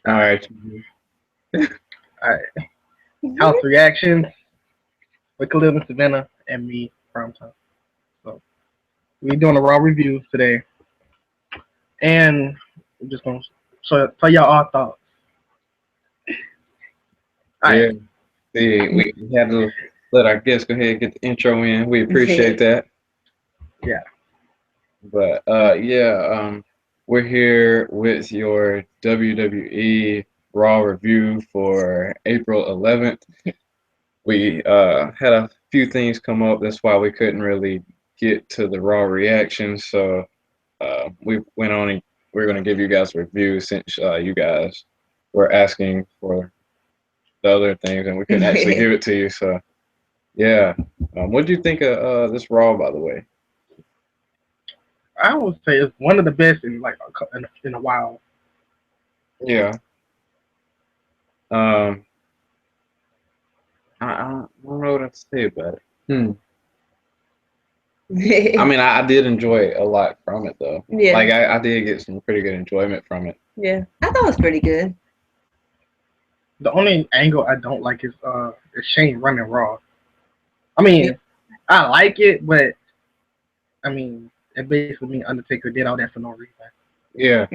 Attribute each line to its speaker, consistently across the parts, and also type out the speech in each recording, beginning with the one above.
Speaker 1: All right.
Speaker 2: All right. House reactions with Khalil and Savannah and me, Primetime. So we're doing a raw review today, and we're just gonna tell y'all our thoughts. All right.
Speaker 1: Yeah. See, we had to let our guests go ahead and get the intro in. We appreciate that.
Speaker 2: Yeah.
Speaker 1: But yeah, we're here with your WWE Raw review for April 11th. We had a few things come up. That's why we couldn't really get to the Raw reaction. So we went on and we're going to give you guys a review since you guys were asking for the other things and we couldn't actually give it to you. So yeah, what do you think of this Raw, by the way?
Speaker 2: I would say it's one of the best in like in a while.
Speaker 1: Yeah. Um, I don't know what to say about it. I mean, I did enjoy a lot from it though.
Speaker 3: Yeah.
Speaker 1: Like I did get some pretty good enjoyment from it.
Speaker 3: Yeah. I thought it was pretty good.
Speaker 2: The only angle I don't like is Shane running Raw. I
Speaker 3: Yeah.
Speaker 2: mean, I like it, but I mean, it basically means Undertaker did all that for no reason.
Speaker 1: Yeah.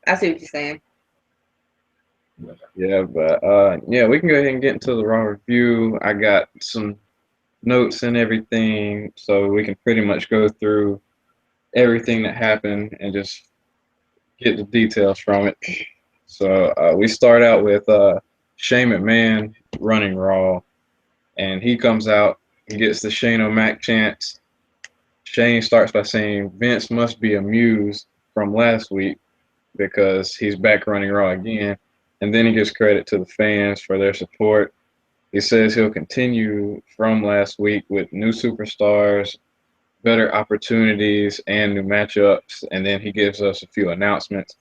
Speaker 3: I see what you're saying.
Speaker 1: Yeah, but yeah, we can go ahead and get into the Raw review. I got some notes and everything, so we can pretty much go through everything that happened and just get the details from it. So we start out with Shane McMahon running Raw, and he comes out and gets the Shane O'Mac chants. Shane starts by saying Vince must be amused from last week because he's back running Raw again. And then he gives credit to the fans for their support. He says he'll continue from last week with new superstars, better opportunities, and new matchups. And then he gives us a few announcements.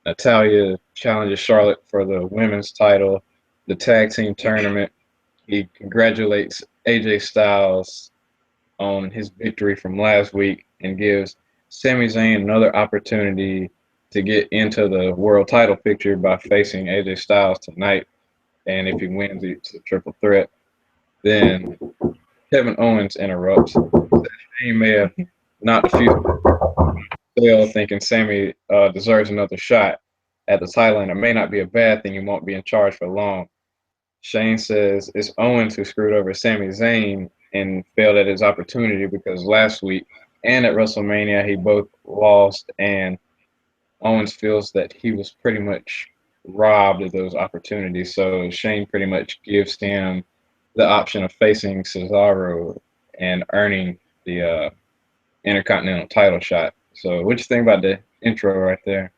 Speaker 1: Natalya challenges Charlotte for the women's title, the tag team tournament. He congratulates AJ Styles on his victory from last week and gives Sami Zayn another opportunity to get into the world title picture by facing AJ Styles tonight. And if he wins, it's a triple threat. Then Kevin Owens interrupts. He may have not defeated Sale, thinking Sammy deserves another shot at the title, and it may not be a bad thing. He won't be in charge for long. Shane says it's Owens who screwed over Sami Zayn and failed at his opportunity because last week and at WrestleMania he both lost, and Owens feels that he was pretty much robbed of those opportunities. So Shane pretty much gives him the option of facing Cesaro and earning the Intercontinental title shot. So what you think about the intro right there?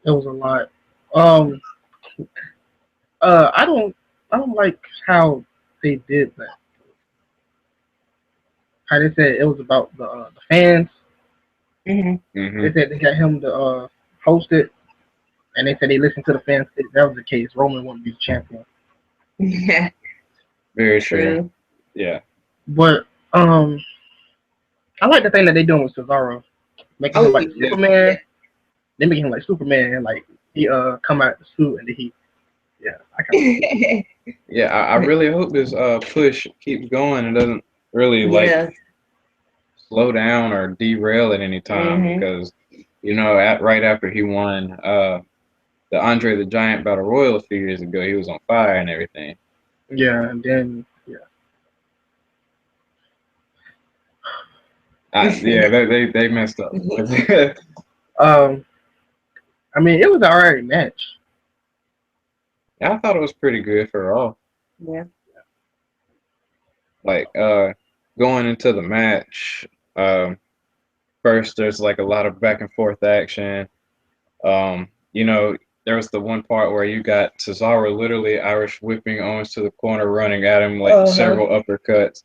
Speaker 2: It was a lot. Um, I don't like how they did that. How they said it was about the fans.
Speaker 1: Hmm.
Speaker 2: They said they got him to host it, and they said they listened to the fans. If that was the case, Roman wouldn't be the champion.
Speaker 3: Yeah.
Speaker 1: Very true.
Speaker 3: True.
Speaker 1: Yeah.
Speaker 2: But I like the thing that they doing with Cesaro, making him
Speaker 3: Oh
Speaker 2: like
Speaker 1: Yeah.
Speaker 3: yeah.
Speaker 2: Superman. They making him like Superman, and like he come out the suit, and then he I kind of like it.
Speaker 1: Yeah. I really hope this push keeps going and doesn't really like
Speaker 3: Yeah.
Speaker 1: slow down or derail at any time
Speaker 3: Mhm.
Speaker 1: because right after he won the Andre the Giant Battle Royal a few years ago, he was on fire and everything.
Speaker 2: Yeah, and then
Speaker 1: Yeah, they messed up.
Speaker 2: um I mean it was an alright match.
Speaker 1: I thought it was pretty good for all.
Speaker 3: Yeah.
Speaker 1: Like going into the match, um, first there's like a lot of back and forth action. Um, you know, there was the one part where you got Cesaro literally Irish whipping Owens to the corner, running at him like
Speaker 3: Uh huh.
Speaker 1: several uppercuts.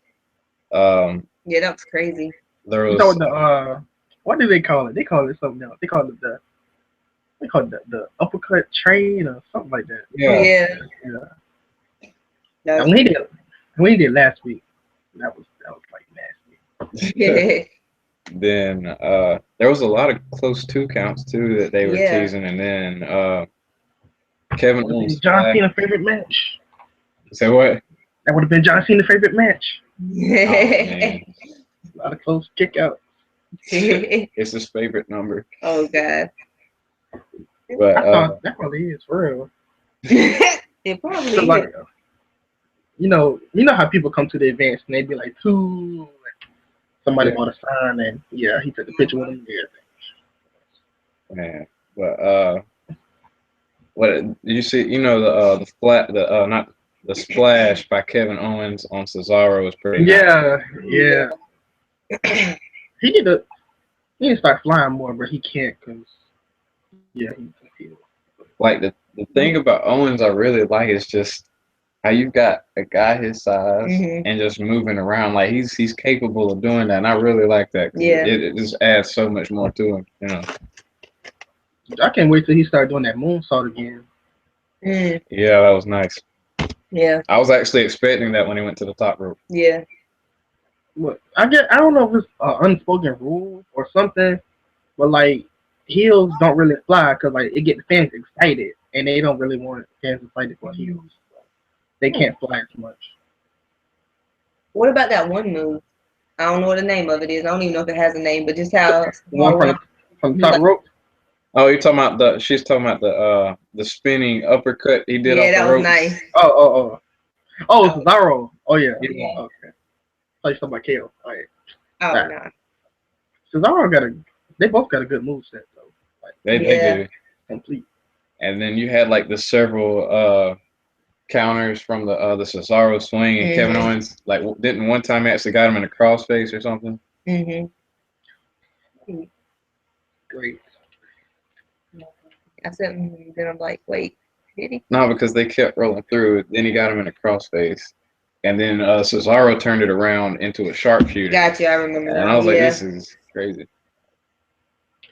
Speaker 1: Um,
Speaker 3: Yeah, that was crazy.
Speaker 1: there
Speaker 2: You know
Speaker 1: was
Speaker 2: what the what do they call it? They call it something else. They call it the uppercut train or something like that.
Speaker 1: yeah,
Speaker 3: Yeah,
Speaker 2: Yeah.
Speaker 3: that
Speaker 2: And
Speaker 3: was
Speaker 2: when he did last week, that was like nasty.
Speaker 3: crazy.
Speaker 1: Then there was a lot of close two counts too that they were
Speaker 3: Yeah.
Speaker 1: teasing, and then Kevin
Speaker 2: Would have
Speaker 1: Owens
Speaker 2: been John
Speaker 1: flag.
Speaker 2: Cena's favorite match.
Speaker 1: Say what?
Speaker 2: That would have been John Cena's favorite match.
Speaker 1: Oh man,
Speaker 2: A lot of close kick out.
Speaker 1: it's his favorite number.
Speaker 3: Oh God.
Speaker 1: But
Speaker 2: I thought that probably is for real.
Speaker 3: It probably
Speaker 2: So, like,
Speaker 3: is.
Speaker 2: you know how people come to the events and they be like, "Two." Somebody
Speaker 1: Yeah.
Speaker 2: bought a sign and yeah, he took a picture with him and everything.
Speaker 1: man, but what you see? You know the not the splash by Kevin Owens on Cesaro was pretty nice.
Speaker 2: Yeah. He need to start flying more, but he can't because yeah, he's confused.
Speaker 1: Like the thing about Owens I really like is just how you've got a guy his size
Speaker 3: Mhm.
Speaker 1: and just moving around. Like he's capable of doing that, and I really like that. 'Cause
Speaker 3: Yeah.
Speaker 1: it just adds so much more to him. You know.
Speaker 2: I can't wait till he start doing that moonsault again.
Speaker 3: Mm,
Speaker 1: Yeah, that was nice.
Speaker 3: yeah.
Speaker 1: I was actually expecting that when he went to the top rope.
Speaker 3: Yeah.
Speaker 2: What I don't know if it's an unspoken rule or something, but like heels don't really fly because like it gets fans excited and they don't really want fans excited for heels. They can't fly as much.
Speaker 3: What about that one move? I don't know what the name of it is. I don't even know if it has a name, but just how
Speaker 2: The one from the top rope.
Speaker 1: Oh, you're talking about the? She's talking about the spinning uppercut he did
Speaker 3: yeah,
Speaker 1: off
Speaker 3: that
Speaker 1: the
Speaker 3: was
Speaker 1: rope.
Speaker 3: nice.
Speaker 2: Oh, Cesaro. Oh yeah.
Speaker 1: Yeah.
Speaker 2: Okay. Like something like KO. All right.
Speaker 3: Oh
Speaker 2: Nah.
Speaker 3: no.
Speaker 2: Cesaro they both got a good move set though. Like
Speaker 1: They
Speaker 3: Yeah.
Speaker 1: do.
Speaker 2: complete.
Speaker 1: And then you had like the several counters from the Cesaro swing, and Kevin
Speaker 3: Mhm.
Speaker 1: Owens like didn't one time actually got him in a crossface or something.
Speaker 3: Mhm.
Speaker 2: Great.
Speaker 3: I said, then I'm like, wait, did he?
Speaker 1: No, because they kept rolling through. Then he got him in a crossface, and then Cesaro turned it around into a sharpshooter.
Speaker 3: Got you. I remember
Speaker 1: And
Speaker 3: that.
Speaker 1: I was like,
Speaker 3: Yeah.
Speaker 1: this is crazy.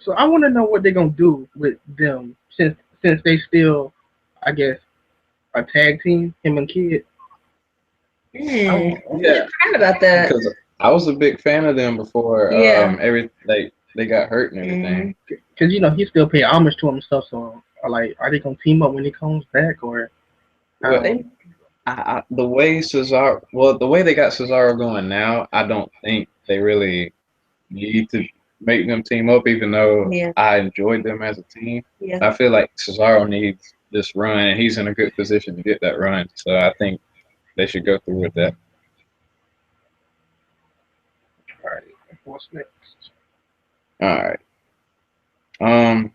Speaker 2: So I want to know what they're gonna do with them since they still, I guess, a tag team, him and Kid.
Speaker 3: Mm.
Speaker 1: Yeah,
Speaker 3: I forgot about that.
Speaker 1: because I was a big fan of them before
Speaker 3: Yeah.
Speaker 1: they got hurt and everything.
Speaker 2: Because he still pay homage to him and stuff. So are they gonna team up when he comes back or?
Speaker 1: Well,
Speaker 3: They-
Speaker 1: the way the way they got Cesaro going now, I don't think they really need to make them team up. Even though
Speaker 3: Yeah.
Speaker 1: I enjoyed them as a team,
Speaker 3: Yeah.
Speaker 1: I feel like Cesaro needs this run, and he's in a good position to get that run. So I think they should go through with that.
Speaker 2: All right, what's next?
Speaker 1: All right.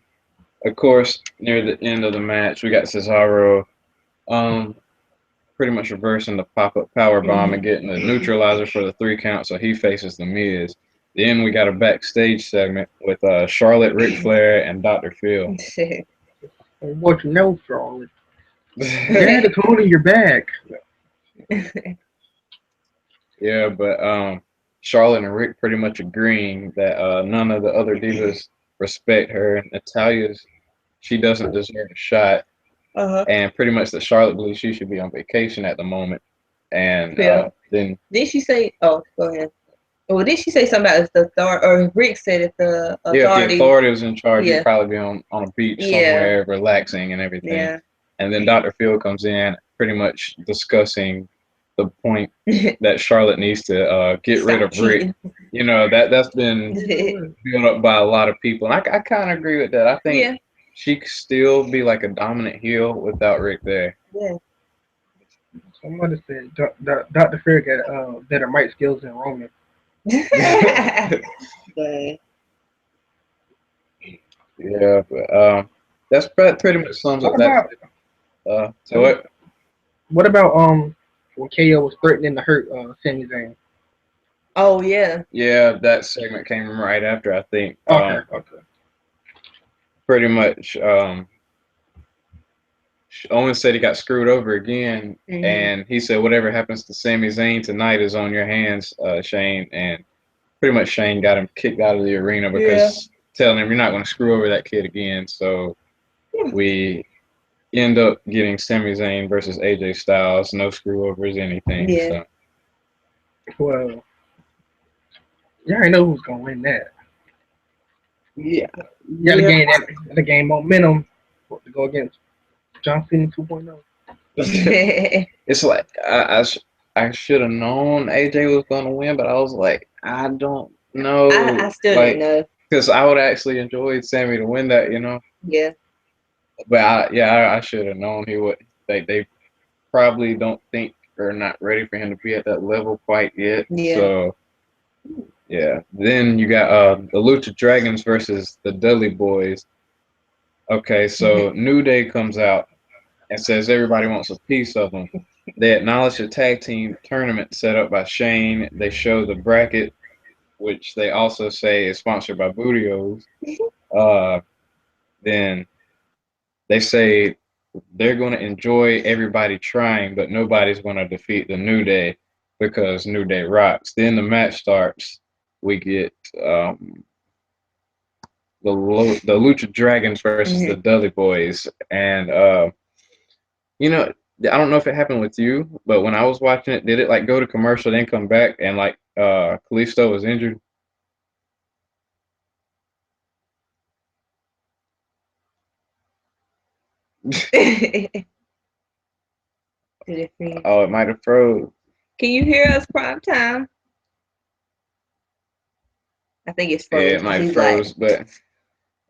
Speaker 1: Of course, near the end of the match, we got Cesaro, pretty much reversing the pop-up power bomb and getting the neutralizer for the 3 count, so he faces the Miz. Then we got a backstage segment with Charlotte, Ric Flair, and Dr. Phil.
Speaker 2: What you know, Charlotte? Dad told me you're back.
Speaker 1: Yeah, but Charlotte and Rick pretty much agreeing that none of the other divas respect her. Natalya's she doesn't deserve a shot,
Speaker 3: Uh-huh.
Speaker 1: and pretty much that Charlotte believes she should be on vacation at the moment. And
Speaker 3: Yeah.
Speaker 1: then
Speaker 3: Did she say? Oh, go ahead. Well, did she say something about if the authority, or Rick said if the
Speaker 1: if the
Speaker 3: authority?
Speaker 1: authority was in charge,
Speaker 3: Yeah.
Speaker 1: he'd probably be on a beach
Speaker 3: Yeah.
Speaker 1: somewhere, relaxing and everything.
Speaker 3: Yeah.
Speaker 1: And then Dr. Phil comes in, pretty much discussing the point that Charlotte needs to get rid of
Speaker 3: Stop
Speaker 1: Rick.
Speaker 3: cheating.
Speaker 1: You know that's been built up by a lot of people, and I kind of agree with that. I think
Speaker 3: Yeah.
Speaker 1: she could still be like a dominant heel without Rick there.
Speaker 3: Yeah.
Speaker 2: Somebody said Dr. Fair got better mic skills than Roman.
Speaker 3: But
Speaker 1: Yeah, but that's pretty much sums up
Speaker 2: What
Speaker 1: that.
Speaker 2: about
Speaker 1: So what?
Speaker 2: what about when KO was threatening to hurt Sami Zayn?
Speaker 3: oh yeah.
Speaker 1: Yeah, that segment came right after, I think.
Speaker 2: Okay.
Speaker 1: Pretty much, Owens said he got screwed over again,
Speaker 3: Mhm.
Speaker 1: and he said whatever happens to Sami Zayn tonight is on your hands, Shane. And pretty much Shane got him kicked out of the arena because telling him you're not going to screw over that kid again. So we end up getting Sami Zayn versus AJ Styles, no screw overs, anything.
Speaker 3: Yeah.
Speaker 1: So.
Speaker 2: Well, You already know who's gonna win that.
Speaker 1: Yeah,
Speaker 2: You gotta
Speaker 1: yeah.
Speaker 2: gain that. Gotta gain momentum to go against John Cena 2.0.
Speaker 1: It's like I should have known AJ was gonna win, but I was like, I don't
Speaker 3: I
Speaker 1: know,
Speaker 3: still didn't
Speaker 1: like,
Speaker 3: know.
Speaker 1: because I would actually enjoy Sammy to win that, you know.
Speaker 3: Yeah.
Speaker 1: But I should have known he would. They probably don't think or not ready for him to be at that level quite yet.
Speaker 3: Yeah.
Speaker 1: So yeah. Then you got the Lucha Dragons versus the Dudley Boys. Okay, so New Day comes out and says everybody wants a piece of them. They acknowledge the tag team tournament set up by Shane. They show the bracket, which they also say is sponsored by Bootios. Uh, then they say they're going to enjoy everybody trying, but nobody's going to defeat the New Day because New Day rocks. Then the match starts. We get the Lucha Dragons versus the Dudley Boys, and you know, I don't know if it happened with you, but when I was watching it, did it like go to commercial then come back and like Kalisto was injured?
Speaker 3: Did it freeze?
Speaker 1: Oh, it might have froze.
Speaker 3: Can you hear us, Prime Time? I think it's
Speaker 1: Yeah,
Speaker 3: froze
Speaker 1: it
Speaker 3: because
Speaker 1: might have
Speaker 3: he's like,
Speaker 1: froze, but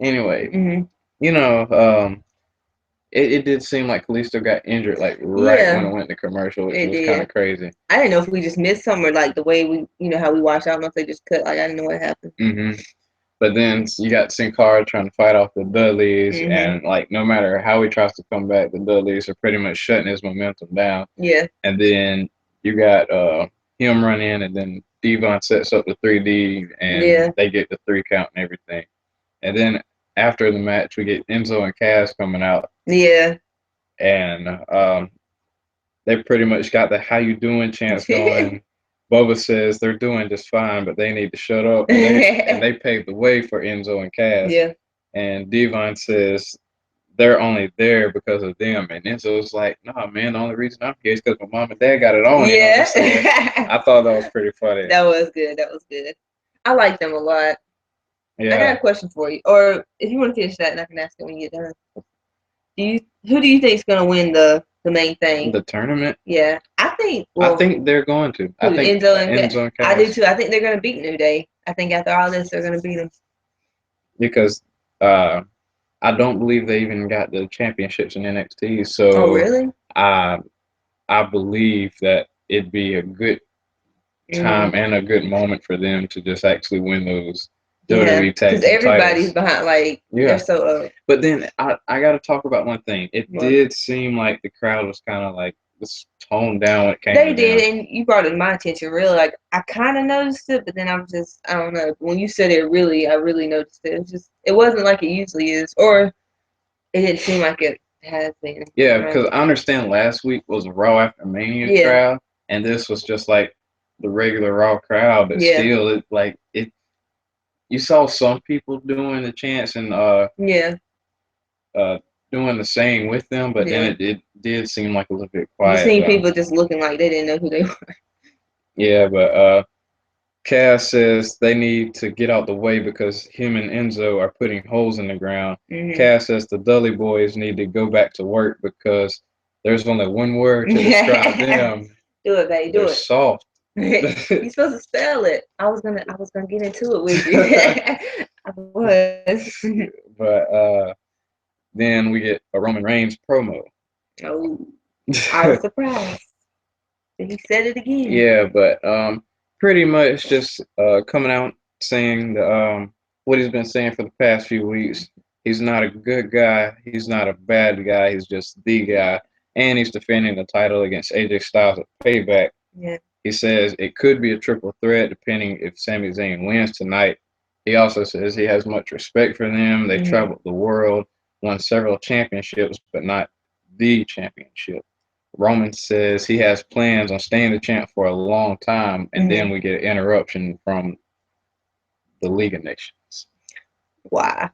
Speaker 1: anyway,
Speaker 3: mm-hmm.
Speaker 1: you know, it did seem like Kalisto got injured like right when
Speaker 3: Yeah,
Speaker 1: it went to commercial, which
Speaker 3: it
Speaker 1: was kind of
Speaker 3: did.
Speaker 1: crazy.
Speaker 3: I didn't know if we just missed something or like the way we, how we watched. I don't know if they just cut. Like I didn't know what happened.
Speaker 1: But then you got Sin Cara trying to fight off the Dudleys,
Speaker 3: Mm-hmm.
Speaker 1: and like no matter how he tries to come back, the Dudleys are pretty much shutting his momentum down.
Speaker 3: Yeah.
Speaker 1: And then you got him run in, and then Devon sets up the 3D, and
Speaker 3: Yeah.
Speaker 1: they get the 3 count and everything. And then after the match, we get Enzo and Cass coming out,
Speaker 3: Yeah.
Speaker 1: and they pretty much got the "How you doing" chants going. Boba says they're doing just fine, but they need to shut up, and they paved the way for Enzo and Cass.
Speaker 3: Yeah.
Speaker 1: And Devon says they're only there because of them. And Enzo's like, nah, man, the only reason I'm here is because my mom and dad got it on. You know what I'm saying?
Speaker 3: Yeah.
Speaker 1: I thought that was pretty funny.
Speaker 3: That was good. That was good. I like them a lot. I got
Speaker 1: Yeah.
Speaker 3: a question for you, or if you want to finish that, and I can ask it when you get done. Who do you think is gonna win the main thing?
Speaker 1: The tournament?
Speaker 3: Yeah, I think.
Speaker 1: I
Speaker 3: Well,
Speaker 1: think they're going to. I think
Speaker 3: Enzo and
Speaker 1: Enzo and
Speaker 3: I do
Speaker 1: Cass.
Speaker 3: too. I think they're gonna beat New Day. I think after all this, they're gonna beat them.
Speaker 1: Because I don't believe they even got the championships in NXT.
Speaker 3: Oh,
Speaker 1: So
Speaker 3: really?
Speaker 1: I believe that it'd be a good time and a good moment for them to just actually win those
Speaker 3: Yeah,
Speaker 1: WWE tag
Speaker 3: because
Speaker 1: team
Speaker 3: everybody's
Speaker 1: titles.
Speaker 3: behind. Like
Speaker 1: Yeah.
Speaker 3: they're so up.
Speaker 1: But then I got to talk about one thing. It
Speaker 3: What?
Speaker 1: did seem like the crowd was kind of like was toned down when it came
Speaker 3: They
Speaker 1: to
Speaker 3: did,
Speaker 1: them.
Speaker 3: and you brought it to my attention. Really, like I kind of noticed it, but then I don't know. When you said it, I really noticed it. It wasn't like it usually is, or it didn't seem like it has been.
Speaker 1: Yeah, because I understand last week was a Raw After Mania
Speaker 3: Yeah.
Speaker 1: crowd, and this was just like the regular Raw crowd, but
Speaker 3: Yeah.
Speaker 1: still, it. You saw some people doing the chants and
Speaker 3: Yeah.
Speaker 1: doing the same with them, but
Speaker 3: Yeah.
Speaker 1: then it did seem like a little bit
Speaker 3: You
Speaker 1: quiet.
Speaker 3: seen
Speaker 1: though.
Speaker 3: people just looking like they didn't know who they were.
Speaker 1: Yeah, but Cass says they need to get out the way because him and Enzo are putting holes in the ground. Cass says the Dudley boys need to go back to work because there's only one word to describe them.
Speaker 3: Do it, babe. Do
Speaker 1: They're
Speaker 3: it.
Speaker 1: soft.
Speaker 3: You're supposed to spell it. I was gonna get into it with you. I was.
Speaker 1: But then we get a Roman Reigns promo.
Speaker 3: Oh, I was surprised. He said it again.
Speaker 1: Yeah, but pretty much just coming out saying what he's been saying for the past few weeks. He's not a good guy. He's not a bad guy. He's just the guy. And he's defending the title against AJ Styles at Payback.
Speaker 3: Yeah.
Speaker 1: He says it could be a triple threat depending if Sami Zayn wins tonight. He also says he has much respect for them. They traveled the world, won several championships, but not the championship. Roman says he has plans on staying the champ for a long time, and then we get an interruption from the League of Nations.
Speaker 3: Why?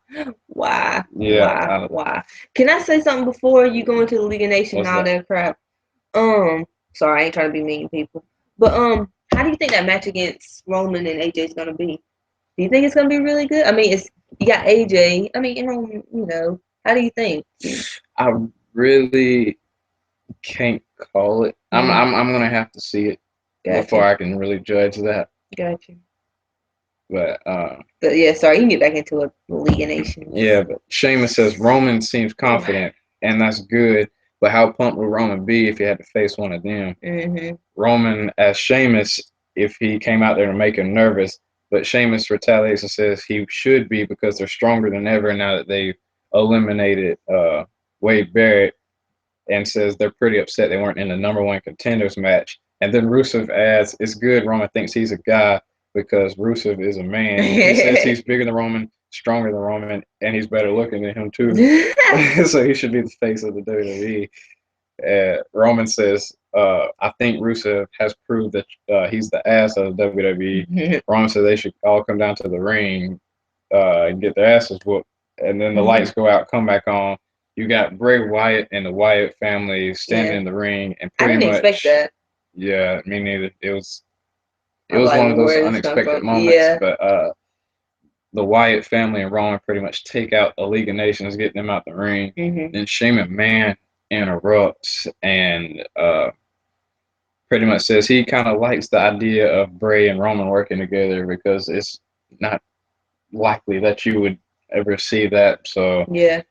Speaker 1: Yeah.
Speaker 3: Why? Can I say something before you go into the League of Nations and all that crap? Sorry, I ain't trying to be mean, people. But how do you think that match against Roman and AJ is gonna be? Do you think it's gonna be really good? I mean, it's you got AJ. I mean, how do you think?
Speaker 1: I really can't call it.
Speaker 3: Mhm.
Speaker 1: I'm gonna have to see it before
Speaker 3: Gotcha,
Speaker 1: I can really judge that.
Speaker 3: gotcha.
Speaker 1: But
Speaker 3: But yeah, sorry, you can get back into a League of Nations.
Speaker 1: yeah, but Sheamus says Roman seems confident, and that's good. But how pumped would Roman be if he had to face one of them?
Speaker 3: Mhm.
Speaker 1: Roman as Sheamus, if he came out there to make him nervous, but Sheamus retaliates and says he should be because they're stronger than ever now that they've eliminated Wade Barrett, and says they're pretty upset they weren't in the number one contenders match. And then Rusev adds, it's good Roman thinks he's a guy because Rusev is a man. He says he's bigger than Roman, stronger than Roman, and he's better looking than him too. So he should be the face of the WWE. Roman says, I think Rusev has proved that he's the ass of the WWE. Roman says they should all come down to the ring and get their asses whooped. And then the lights go out, come back on. You got Bray Wyatt and the Wyatt family standing
Speaker 3: Yeah.
Speaker 1: in the ring, and
Speaker 3: I
Speaker 1: pretty
Speaker 3: didn't expect
Speaker 1: much,
Speaker 3: that.
Speaker 1: yeah, me neither. It
Speaker 3: I'm
Speaker 1: was one
Speaker 3: like,
Speaker 1: of those
Speaker 3: where did this come
Speaker 1: unexpected
Speaker 3: from?
Speaker 1: moments,
Speaker 3: Yeah.
Speaker 1: but the Wyatt family and Roman pretty much take out the League of Nations, getting them out the ring.
Speaker 3: Mhm.
Speaker 1: Then Shane McMahon interrupts and pretty much says he kind of likes the idea of Bray and Roman working together because it's not likely that you would ever see that. So
Speaker 3: Yeah.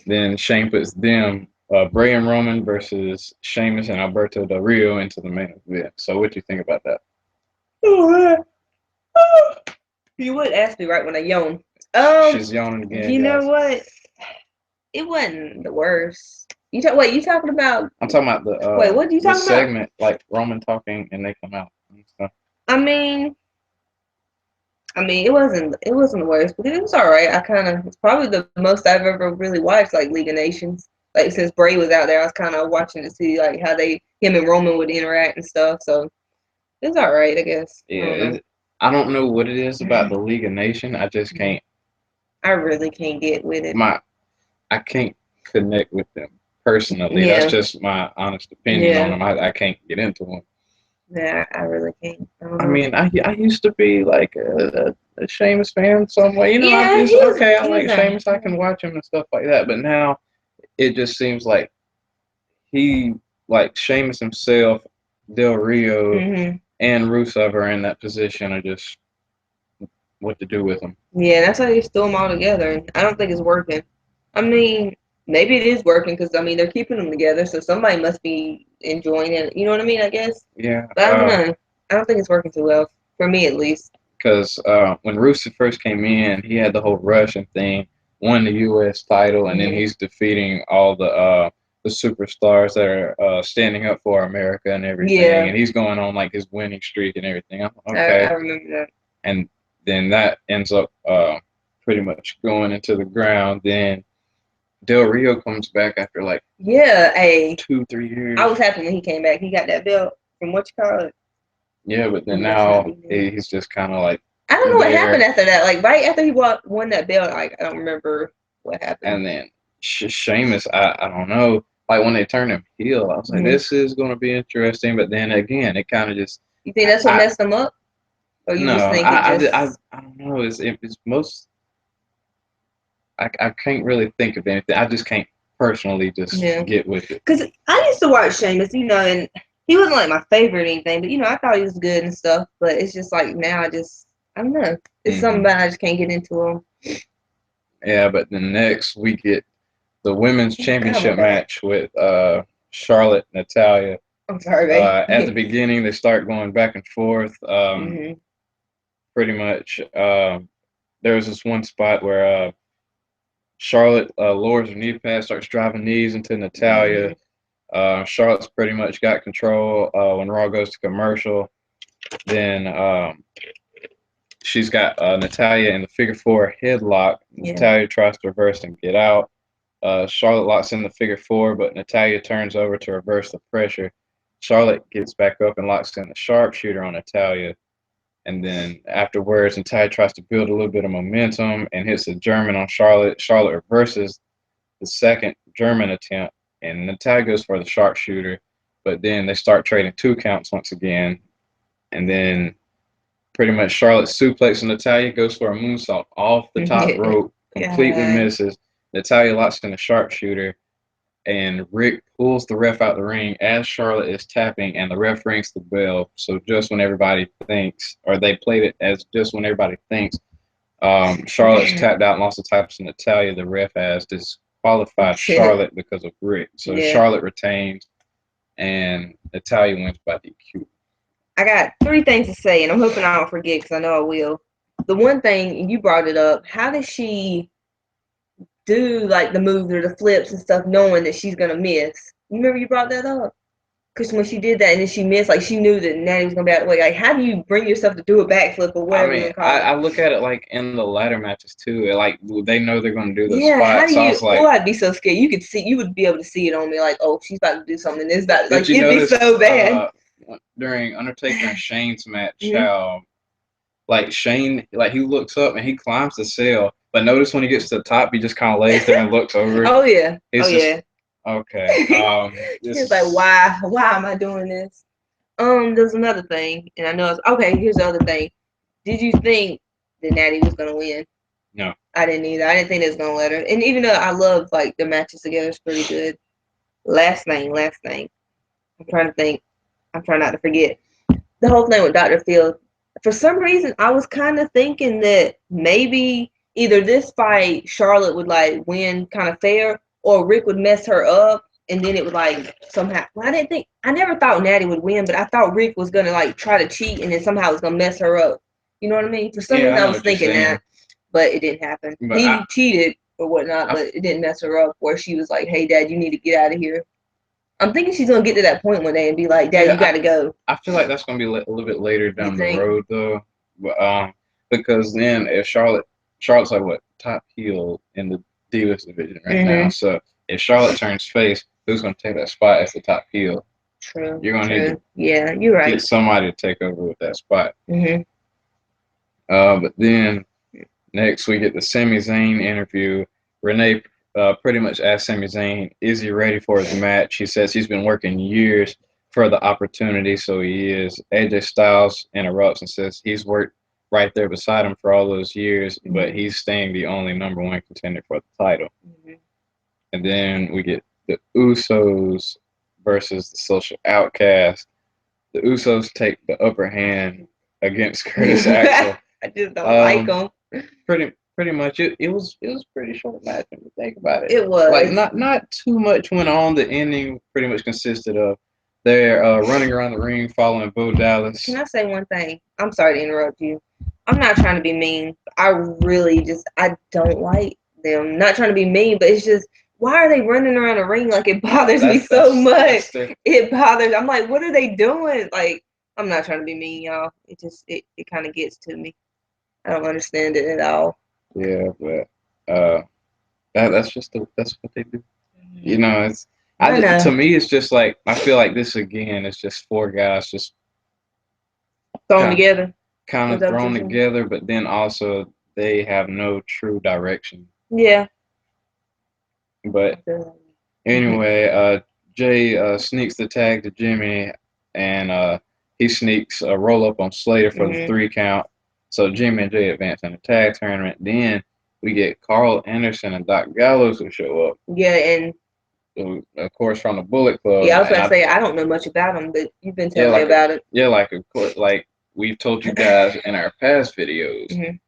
Speaker 1: then Shane puts them, Bray and Roman versus Sheamus and Alberto Del Rio into the main event. So what do you think about that?
Speaker 3: Oh, man. You would ask me right when I yawn.
Speaker 1: She's yawning again,
Speaker 3: You know
Speaker 1: guys.
Speaker 3: what? It wasn't the worst. Wait, you talking about?
Speaker 1: I'm talking about
Speaker 3: Wait, what are you
Speaker 1: the
Speaker 3: talking about?
Speaker 1: segment, like Roman talking and they come out and stuff.
Speaker 3: I mean, it wasn't the worst, but it was all right. It's probably the most I've ever really watched like League of Nations. Like since Bray was out there, I was kind of watching to see like how him and Roman would interact and stuff. So it was all right, I guess. I don't know.
Speaker 1: I don't know what it is about the League of Nations. I just can't.
Speaker 3: I really can't get with it.
Speaker 1: I can't connect with them personally. That's
Speaker 3: Yeah,
Speaker 1: just my honest opinion on
Speaker 3: yeah,
Speaker 1: them. I can't get into them.
Speaker 3: yeah. I really can't. I don't
Speaker 1: I
Speaker 3: know.
Speaker 1: mean, I used to be like a Sheamus fan some way. You know, I
Speaker 3: Yeah,
Speaker 1: just okay. I
Speaker 3: he was
Speaker 1: like
Speaker 3: a.
Speaker 1: Sheamus. I can watch him and stuff like that. But now it just seems like he like Sheamus himself, Del Rio,
Speaker 3: Mhm.
Speaker 1: and Rusev are in that position of just what to do with them.
Speaker 3: Yeah, that's why they just threw them all together. And I don't think it's working. I mean, maybe it is working because I mean they're keeping them together, so somebody must be enjoying it. You know what I mean? I guess.
Speaker 1: Yeah,
Speaker 3: But I don't know. I don't think it's working too well for me, at least.
Speaker 1: because when Rusev first came in, he had the whole Russian thing, won the U.S. title, and then
Speaker 3: Mhm.
Speaker 1: he's defeating all the superstars that are standing up for America and everything,
Speaker 3: Yeah,
Speaker 1: and he's going on like his winning streak and everything.
Speaker 3: I
Speaker 1: Okay,
Speaker 3: remember that.
Speaker 1: and then that ends up pretty much going into the ground. Then Del Rio comes back after like
Speaker 3: Yeah, hey,
Speaker 1: 2-3
Speaker 3: I
Speaker 1: years.
Speaker 3: was happy when he came back. He got that belt from what you call it.
Speaker 1: Yeah, but then
Speaker 3: That's not
Speaker 1: now
Speaker 3: even it.
Speaker 1: he's just kind of like
Speaker 3: I don't know what happened
Speaker 1: there.
Speaker 3: after that. Like right after he won that belt, like I don't remember what happened.
Speaker 1: And then Sheamus, I don't know. Like when they turned him heel, I was like,
Speaker 3: Mhm.
Speaker 1: this is going to be interesting. But then again, it kind of just,
Speaker 3: You think that's what
Speaker 1: I
Speaker 3: messed him up, or you
Speaker 1: no,
Speaker 3: just think it just?
Speaker 1: I don't know. It's most, I can't really think of anything. I just can't personally just
Speaker 3: Yeah.
Speaker 1: get with it.
Speaker 3: Cause I used to watch Sheamus, and he wasn't like my favorite or anything, but I thought he was good and stuff. But it's just like now I don't know. It's something
Speaker 1: Hmm.
Speaker 3: about I just can't get into him.
Speaker 1: Yeah, but then next we get the women's
Speaker 3: God, my
Speaker 1: championship
Speaker 3: back.
Speaker 1: match with Charlotte, Natalya.
Speaker 3: I'm sorry,
Speaker 1: At the
Speaker 3: babe.
Speaker 1: beginning, they start going back and forth.
Speaker 3: Mhm.
Speaker 1: Pretty much, there was this one spot where Charlotte lowers her knee pad, starts driving knees into Natalya.
Speaker 3: Mhm.
Speaker 1: Charlotte's pretty much got control when Raw goes to commercial. Then she's got Natalya in the figure four headlock.
Speaker 3: Yeah.
Speaker 1: Natalya tries to reverse and get out. Charlotte locks in the figure four, but Natalya turns over to reverse the pressure. Charlotte gets back up and locks in the sharpshooter on Natalya. And then afterwards, Natalya tries to build a little bit of momentum and hits a German on Charlotte. Charlotte reverses the second German attempt, and Natalya goes for the sharpshooter. But then they start trading two counts once again. and then pretty much Charlotte suplexes Natalya, goes for a moonsault off the top rope, completely
Speaker 3: God.
Speaker 1: misses. Natalya locks in a sharpshooter, and Rick pulls the ref out the ring as Charlotte is tapping, and the ref rings the bell. So just when everybody thinks, or they played it as just when everybody thinks Charlotte's tapped out and lost the title to Natalya, the ref has disqualified Charlotte because of Rick. So Charlotte retains, and Natalya wins by DQ.
Speaker 3: I got 3 things to say, and I'm hoping I don't forget because I know I will. The one thing, and you brought it up, how does she do like the moves or the flips and stuff knowing that she's going to miss? You remember you brought that up? Because when she did that and then she missed, like she knew that Natty was going to be out of the way. Like, how do you bring yourself to do a backflip or whatever you call it?
Speaker 1: I look at it like in the ladder matches too. Like they know they're going to do the
Speaker 3: spot.
Speaker 1: How
Speaker 3: do you?
Speaker 1: So I was like,
Speaker 3: I'd be so scared. You would be able to see it on me. Like, oh, she's about to do something. This about
Speaker 1: like it'd
Speaker 3: be so bad.
Speaker 1: During Undertaker and Shane's match, how like Shane, like he looks up and he climbs the cell, but notice when he gets to the top, he just kind of lays there and looks over.
Speaker 3: Oh yeah.
Speaker 1: Yeah. Okay.
Speaker 3: He's like, why am I doing this? There's another thing, and I know it's okay. Here's the other thing. Did you think that Natty was gonna win?
Speaker 1: No,
Speaker 3: I didn't either. I didn't think they was gonna let her. And even though I love like the matches together, it's pretty good. Last thing. I'm trying to think. I'm trying not to forget. The whole thing with Dr. Phil. For some reason, I was kind of thinking that maybe either this fight Charlotte would like win kind of fair, or Rick would mess her up, and then it would like somehow. Well, I never thought Natty would win, but I thought Rick was gonna like try to cheat, and then somehow it was gonna mess her up. You know what I mean? For some reason, I was thinking that, but it didn't happen. But he cheated or whatnot, but it didn't mess her up. Where she was like, "Hey, Dad, you need to get out of here." I'm thinking she's gonna get to that point one day and be like, "Dad, you gotta go."
Speaker 1: I feel like that's gonna be a little bit later down the road, though. But because then if Charlotte's like what top heel in the Divas division right now, so if Charlotte turns face, who's gonna take that spot as the top heel?
Speaker 3: True.
Speaker 1: You're gonna need to
Speaker 3: you're right.
Speaker 1: Get somebody to take over with that spot. But then next we get the Sami Zayn interview. Renee pretty much asked Sami Zayn, is he ready for his match? He says he's been working years for the opportunity, so he is. AJ Styles interrupts and says he's worked right there beside him for all those years, but he's staying the only #1 contender for the title. And then we get the Usos versus the Social Outcast. The Usos take the upper hand against Curtis Axel.
Speaker 3: I just don't like them.
Speaker 1: Pretty much, it was pretty short match when you think about it.
Speaker 3: It was
Speaker 1: like not too much went on. The ending pretty much consisted of they're running around the ring following Bo Dallas.
Speaker 3: Can I say one thing? I'm sorry to interrupt you. I'm not trying to be mean. I don't like them. Not trying to be mean, but it's just, why are they running around the ring? Like, it bothers me so much. It bothers. I'm like, what are they doing? Like, I'm not trying to be mean, y'all. It just it kind of gets to me. I don't understand it at all.
Speaker 1: Yeah, but that's what they do. You know, it's to me it's just like, I feel like this again. It's just 4 guys just
Speaker 3: thrown together.
Speaker 1: Kind of thrown together, but then also they have no true direction.
Speaker 3: Yeah.
Speaker 1: But anyway, Jay sneaks the tag to Jimmy, and he sneaks a roll up on Slater for the 3 count. So Jimmy and Jay advance in the tag tournament. Then we get Carl Anderson and Doc Gallows who show up.
Speaker 3: Yeah, and
Speaker 1: of course from the Bullet Club.
Speaker 3: Yeah, I was gonna say I don't know much about them, but you've been telling me about it.
Speaker 1: Yeah, like of course, like we've told you guys in our past videos,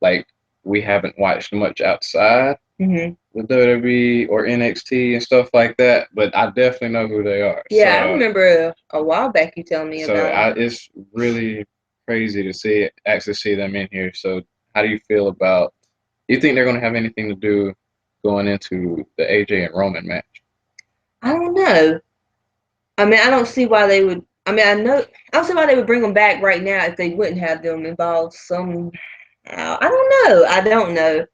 Speaker 1: like we haven't watched much outside the WWE or NXT and stuff like that, but I definitely know who they are.
Speaker 3: Yeah, so, I remember a while back you telling me about
Speaker 1: it. It's really crazy to actually see them in here. So how do you feel about, you think they're going to have anything to do going into the AJ and Roman match?
Speaker 3: I don't know. I mean, I don't see why they would. I mean, I don't see why they would bring them back right now if they wouldn't have them involved somehow. I don't know.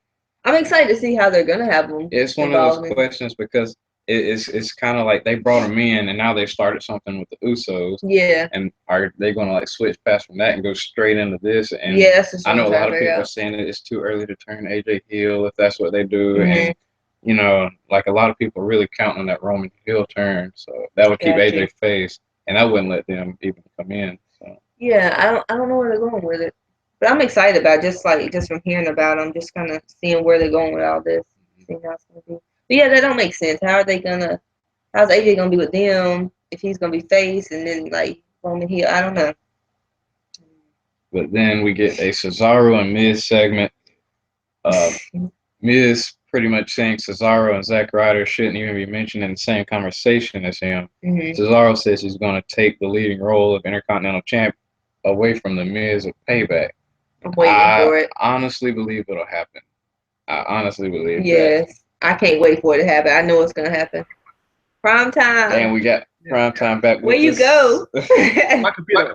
Speaker 3: I'm excited to see how they're gonna have them.
Speaker 1: It's one of those questions because it's kind of like they brought them in and now they started something with the Usos.
Speaker 3: Yeah.
Speaker 1: And are they going to like switch past from that and go straight into this? And
Speaker 3: yeah, that's
Speaker 1: I know a lot of people are saying that it's too early to turn AJ heel if that's what they do. And you know, like a lot of people are really counting on that Roman heel turn, so that would keep AJ face, and that wouldn't let them even come in. So
Speaker 3: Yeah, I don't know where they're going with it, but I'm excited about it, just from hearing about them, just kind of seeing where they're going with all this, seeing how it's gonna be. But yeah, that don't make sense. How are they gonna? How's AJ gonna be with them if he's gonna be face and then like Roman heel? I don't know.
Speaker 1: But then we get a Cesaro and Miz segment. Miz pretty much saying Cesaro and Zack Ryder shouldn't even be mentioned in the same conversation as him. Cesaro says he's going to take the leading role of Intercontinental Champ away from the Miz at Payback.
Speaker 3: I'm waiting for it.
Speaker 1: I honestly believe it'll happen. I honestly believe that.
Speaker 3: Yes, I can't wait for it to happen. I know it's gonna happen. Prime time.
Speaker 1: And we got Prime Time back with
Speaker 3: Where you
Speaker 1: us.
Speaker 3: go?
Speaker 2: My computer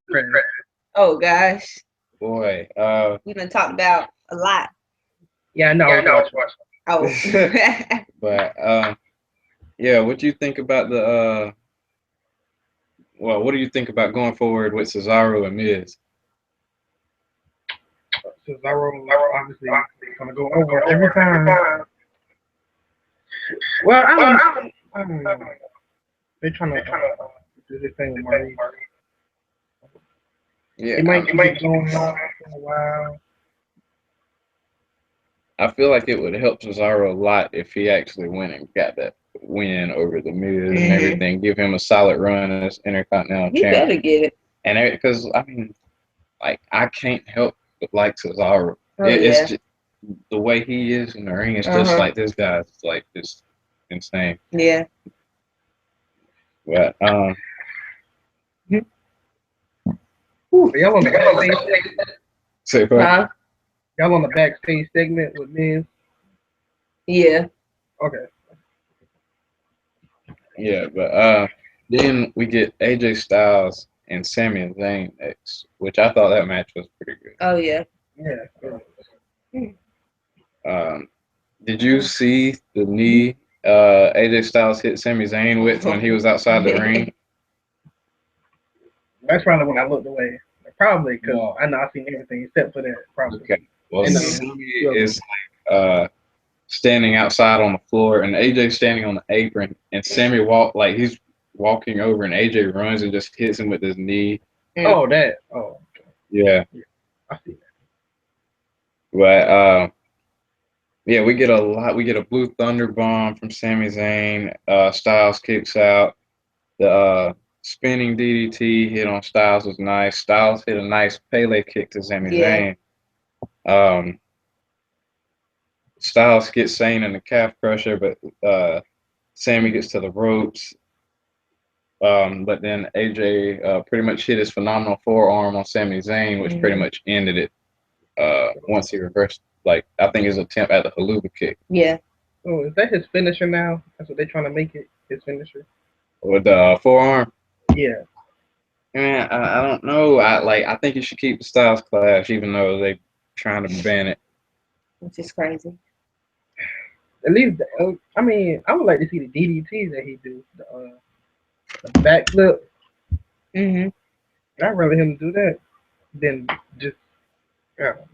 Speaker 2: crashed.
Speaker 3: Oh gosh,
Speaker 1: Boy,
Speaker 3: we've been talking about a lot.
Speaker 2: Yeah, no.
Speaker 3: Oh,
Speaker 1: but yeah, what do you think about the well, what do you think about going forward with Cesaro and Miz?
Speaker 2: Cesaro obviously gonna go over every time. Well, I don't know. They're trying to do this thing with Maurice.
Speaker 1: Yeah,
Speaker 2: It might keep going on for a while.
Speaker 1: I feel like it would help Cesaro a lot if he actually went and got that win over the Miz and everything. Give him a solid run as Intercontinental
Speaker 3: he
Speaker 1: Champ.
Speaker 3: better get it.
Speaker 1: And because I mean, like I can't help but like Cesaro.
Speaker 3: Oh,
Speaker 1: It's just the way he is in the ring. It's just like this guy's like just insane.
Speaker 3: Yeah.
Speaker 1: But
Speaker 2: Y'all on the backstage?
Speaker 1: say what?
Speaker 2: Y'all on the backstage segment with Miz?
Speaker 3: Yeah.
Speaker 2: Okay.
Speaker 1: Yeah, but then we get AJ Styles and Sami and Zayn next, which I thought that match was pretty good.
Speaker 3: Oh yeah.
Speaker 1: Did you see the knee AJ Styles hit Sami Zayn with when he was outside the ring?
Speaker 2: That's probably when I looked away. Probably because I know I've seen everything except for that. Probably.
Speaker 1: Okay. Well, Sami is like standing outside on the floor, and AJ standing on the apron, and Sami he's walking over, and AJ runs and just hits him with his knee.
Speaker 2: Oh, that. Oh.
Speaker 1: Yeah.
Speaker 2: I see that.
Speaker 1: But yeah, we get a lot. We get a Blue Thunder bomb from Sami Zayn. Styles kicks out. The spinning DDT hit on Styles was nice. Styles hit a nice Pele kick to Sami Zayn. Styles gets Zayn in the calf crusher, but Sami gets to the ropes. But then AJ pretty much hit his phenomenal forearm on Sami Zayn, which pretty much ended it once he reversed, like, I think his attempt at the haluva kick.
Speaker 3: Yeah.
Speaker 2: Oh, is that his finisher now? That's what they're trying to make it, his finisher?
Speaker 1: With the forearm?
Speaker 2: Yeah.
Speaker 1: Man, I don't know. I think you should keep the Styles Clash, even though they're trying to ban it.
Speaker 3: Which is crazy.
Speaker 2: At least, I mean, I would like to see the DDT that he do, the backflip.
Speaker 3: Mhm.
Speaker 2: I'd rather him do that than just. That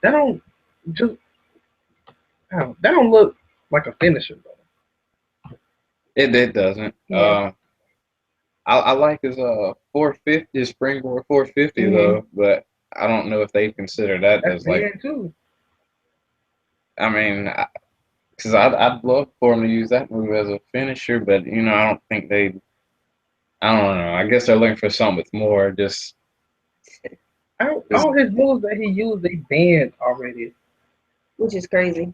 Speaker 2: don't just. That don't look like a finisher though.
Speaker 1: It doesn't.
Speaker 3: Yeah.
Speaker 1: I like his 450, his springboard 450 though, but I don't know if they consider that
Speaker 2: That's
Speaker 1: as like.
Speaker 2: too.
Speaker 1: I mean, because I'd love for him to use that move as a finisher, but I don't think they. I don't know. I guess they're looking for something with more. Just
Speaker 2: all his moves that he used, they banned already.
Speaker 3: Which is crazy.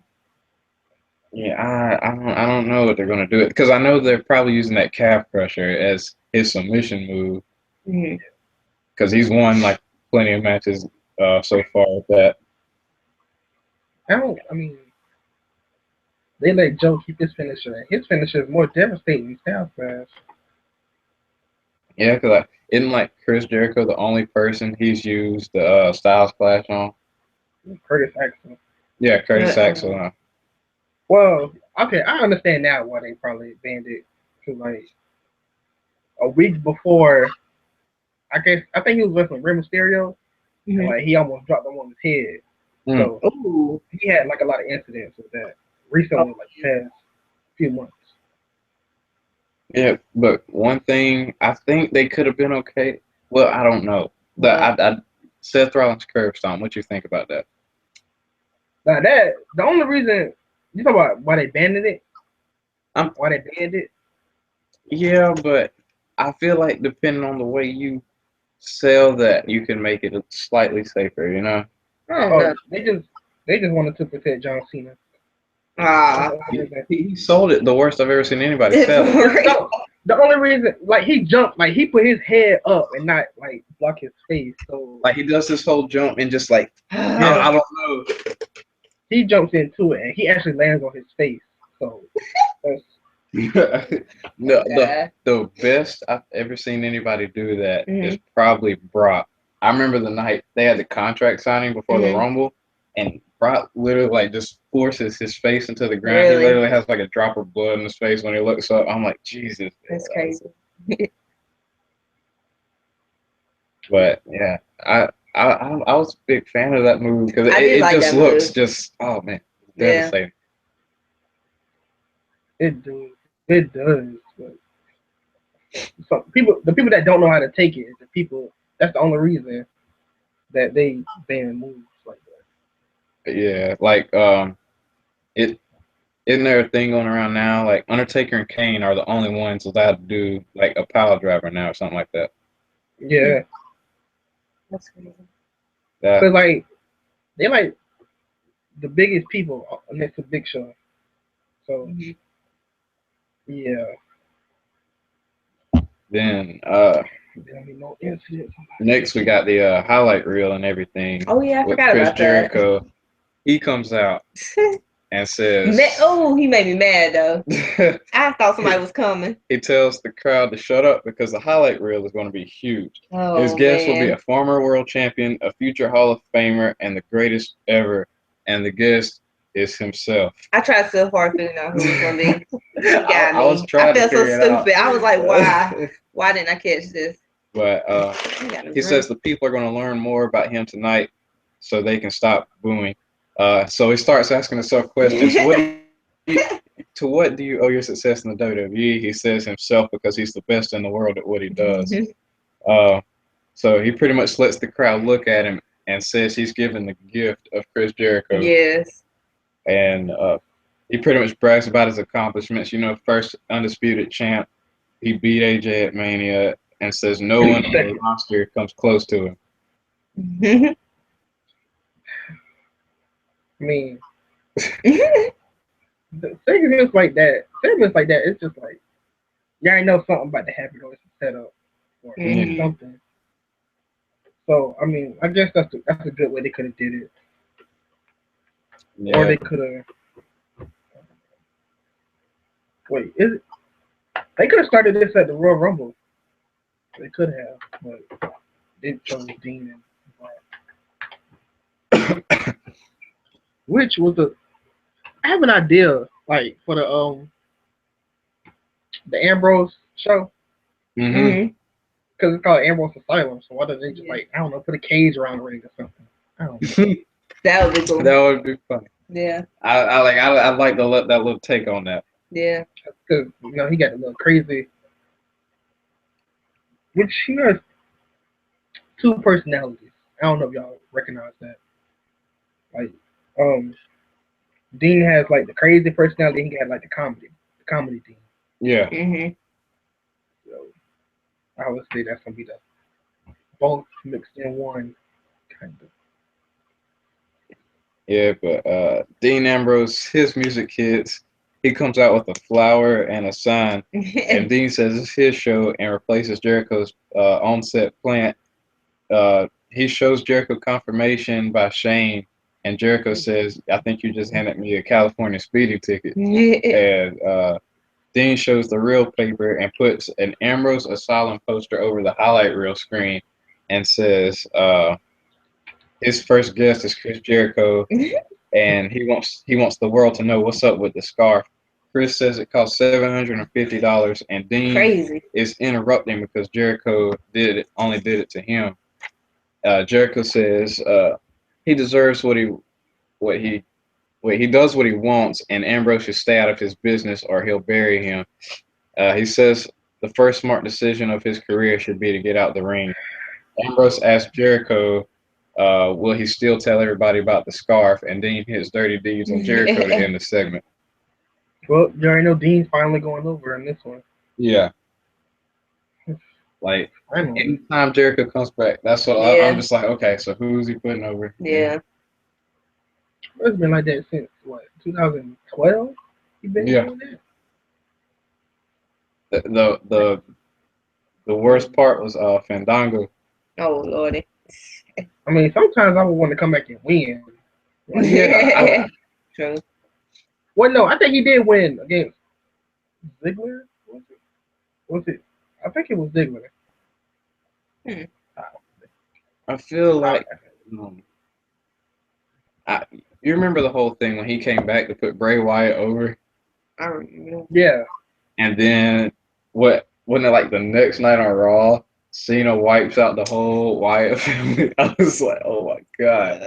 Speaker 1: Yeah, I don't know what they're gonna do it because I know they're probably using that calf crusher as his submission move. Because he's won like plenty of matches so far with that.
Speaker 2: I mean, they let Joe keep his finisher. His finisher is more devastating than Styles Clash.
Speaker 1: Yeah, because isn't like Chris Jericho the only person he's used the Styles Clash on?
Speaker 2: Curtis Axel.
Speaker 1: Yeah, Curtis Axel.
Speaker 2: Well, okay, I understand now why they probably banned it. Cause like a week before, I think he was wrestling Rey Mysterio, and like he almost dropped him on his head. So he had like a lot of incidents with that recently, like past few months.
Speaker 1: Yeah, but one thing I think they could have been okay. Well, I don't know.
Speaker 3: What?
Speaker 1: Seth Rollins curb stomp. What you think about that?
Speaker 2: Now that the only reason you talk about why they banned it,
Speaker 1: I'm
Speaker 2: why they banned it.
Speaker 1: Yeah, but I feel like depending on the way you sell that, you can make it slightly safer. You know,
Speaker 3: I don't
Speaker 2: Oh,
Speaker 3: know.
Speaker 2: they just wanted to protect John Cena. That's
Speaker 3: Ah.
Speaker 2: the only reason.
Speaker 1: he sold it the worst I've ever seen anybody sell it.
Speaker 3: For real.
Speaker 2: No, the only reason, like he jumped, like he put his head up and not like block his face. So
Speaker 1: Like he does this whole jump and just like
Speaker 2: yeah,
Speaker 1: I don't know.
Speaker 2: he jumps into it and he actually lands on his face. So that's
Speaker 1: the,
Speaker 3: Okay.
Speaker 1: the best I've ever seen anybody do that is
Speaker 3: Mhm.
Speaker 1: probably Brock. I remember the night they had the contract signing before the
Speaker 3: Mhm.
Speaker 1: Rumble, and Brock literally like just forces his face into the ground. He
Speaker 3: Really?
Speaker 1: literally has like a drop of blood in his face when he looks up. I'm like, Jesus.
Speaker 3: That's crazy.
Speaker 1: But yeah, I was a big fan of that move because
Speaker 3: I did
Speaker 1: it
Speaker 3: like
Speaker 1: just
Speaker 3: that
Speaker 1: looks
Speaker 3: move.
Speaker 1: just man
Speaker 3: Yeah.
Speaker 1: devastating.
Speaker 2: it. It does. But some people, the people that don't know how to take it, is the people. That's the only reason that they ban moves like
Speaker 1: But yeah, like it isn't there a thing going around now? Like Undertaker and Kane are the only ones allowed to do like a pile driver now or something like that.
Speaker 2: that.
Speaker 3: Hmm.
Speaker 2: Yeah,
Speaker 3: That's crazy.
Speaker 1: Yeah,
Speaker 2: cause like they like the biggest people next to Big Show. So
Speaker 3: Mhm.
Speaker 2: yeah,
Speaker 1: then
Speaker 2: there don't be no incidents.
Speaker 1: next we got the highlight reel and everything
Speaker 3: Oh yeah, I
Speaker 1: with
Speaker 3: forgot
Speaker 1: Chris
Speaker 3: about that.
Speaker 1: Jericho. He comes out and says
Speaker 3: Oh, he made me mad though. I thought somebody was coming.
Speaker 1: he tells the crowd to shut up because the highlight reel is going to be huge. His
Speaker 3: Oh
Speaker 1: guest will be
Speaker 3: man.
Speaker 1: a former world champion, a future Hall of Famer, and the greatest ever. And the guest is himself.
Speaker 3: I tried so hard figuring out who it was gonna be. He got
Speaker 1: I was
Speaker 3: me. I
Speaker 1: trying to
Speaker 3: felt so
Speaker 1: figure it out.
Speaker 3: stupid. I was like, why? Why didn't I catch this?
Speaker 1: But
Speaker 3: He got a
Speaker 1: he says
Speaker 3: drink.
Speaker 1: the people are going to learn more about him tonight so they can stop booing. So he starts asking himself questions. To what do you owe your success in the WWE? He says himself because he's the best in the world at what he does. Uh, so he pretty much lets the crowd look at him and says he's given the gift of Chris Jericho.
Speaker 3: Yes.
Speaker 1: And he pretty much brags about his accomplishments. You know, first undisputed champ. He beat AJ at Mania and says no one on the roster comes close to him.
Speaker 2: I mean, segments like that, it's just like you already know something about to happen or it's a setup or
Speaker 1: Yeah.
Speaker 3: Mhm.
Speaker 2: something. So I mean, I guess that's a good way they could have did it, or
Speaker 1: Yeah.
Speaker 2: they could have. Wait, is it? They could have started this at the Royal Rumble. They could have, but they chose Dean and Brock. Which was the? I have an idea, like for the Ambrose show,
Speaker 1: Mm-hmm.
Speaker 3: Mhm.
Speaker 2: because it's called Ambrose Asylum. So why don't they just
Speaker 3: Yeah.
Speaker 2: like I don't know, put a cage around the ring or something? I don't know.
Speaker 3: That would be cool.
Speaker 1: That would be funny.
Speaker 3: Yeah.
Speaker 1: I like that little take on that.
Speaker 3: Yeah.
Speaker 2: Because he got a little crazy, which he has two personalities. I don't know if y'all recognize that. Like, um, Dean has like the crazy personality. He got like the comedy Dean.
Speaker 1: Yeah.
Speaker 3: Mhm.
Speaker 2: So I would say that's gonna be the both mixed in one kind of.
Speaker 1: Yeah, but Dean Ambrose, his music hits. He comes out with a flower and a sign, and Dean says it's his show and replaces Jericho's on-set plant. He shows Jericho confirmation by Shane, and Jericho says, "I think you just handed me a California speeding ticket." And Dean shows the real paper and puts an Ambrose Asylum poster over the highlight reel screen, and says, his first guest is Chris Jericho, and he wants the world to know what's up with the scarf. Chris says it costs $750, and Dean
Speaker 3: Crazy.
Speaker 1: is interrupting because Jericho only did it to him. Jericho says he deserves what he he does what he wants, and Ambrose should stay out of his business or he'll bury him. He says the first smart decision of his career should be to get out the ring. Ambrose asked Jericho, will he still tell everybody about the scarf? And Dean hits dirty deeds on Jericho to end the segment.
Speaker 2: Well, you already know Dean's finally going over in this one.
Speaker 1: Yeah. Like,
Speaker 2: Finally.
Speaker 1: anytime Jericho comes back, that's what I'm just like, okay, so who's he putting over?
Speaker 3: Yeah.
Speaker 2: It's been like that since, what, 2012? He been doing that?
Speaker 1: The worst part was Fandango.
Speaker 3: Oh lordy.
Speaker 2: I mean, sometimes I would want to come back and win. Like,
Speaker 1: Yeah.
Speaker 3: True.
Speaker 2: Well, no, I think he did win against Ziggler. Was it? I think it was Ziggler.
Speaker 1: I feel like you remember the whole thing when he came back to put Bray Wyatt over?
Speaker 3: I remember.
Speaker 2: Yeah.
Speaker 1: And then wasn't it like the next night on Raw, Cena wipes out the whole Wyatt family? I was like, oh my god.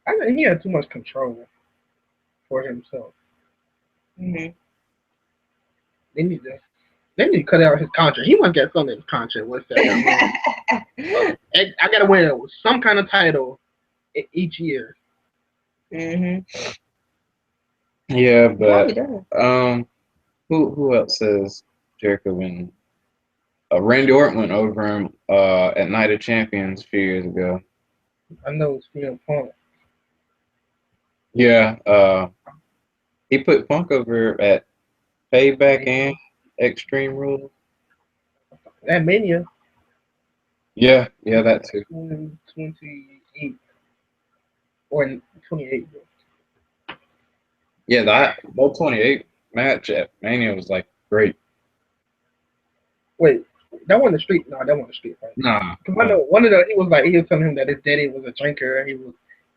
Speaker 2: I think he had too much control for himself.
Speaker 3: Mm-hmm.
Speaker 2: They need to cut out his contract. He must get something in his contract. What's that? I gotta win some kind of title each year.
Speaker 3: Mm-hmm.
Speaker 1: Yeah, but who else says Jericho win? Randy Orton went over him at Night of Champions a few years ago.
Speaker 2: I know it's CM Punk.
Speaker 1: Yeah, he put Punk over at Payback and Extreme Rules.
Speaker 2: That Mania.
Speaker 1: Yeah, that too.
Speaker 2: 28 or 28.
Speaker 1: Yeah, that 28 match at Mania was like great.
Speaker 2: Wait, that wasn't the street. No, that wasn't the street fight.
Speaker 1: Nah.
Speaker 2: Cause I know one of the he was telling him that his daddy was a drinker.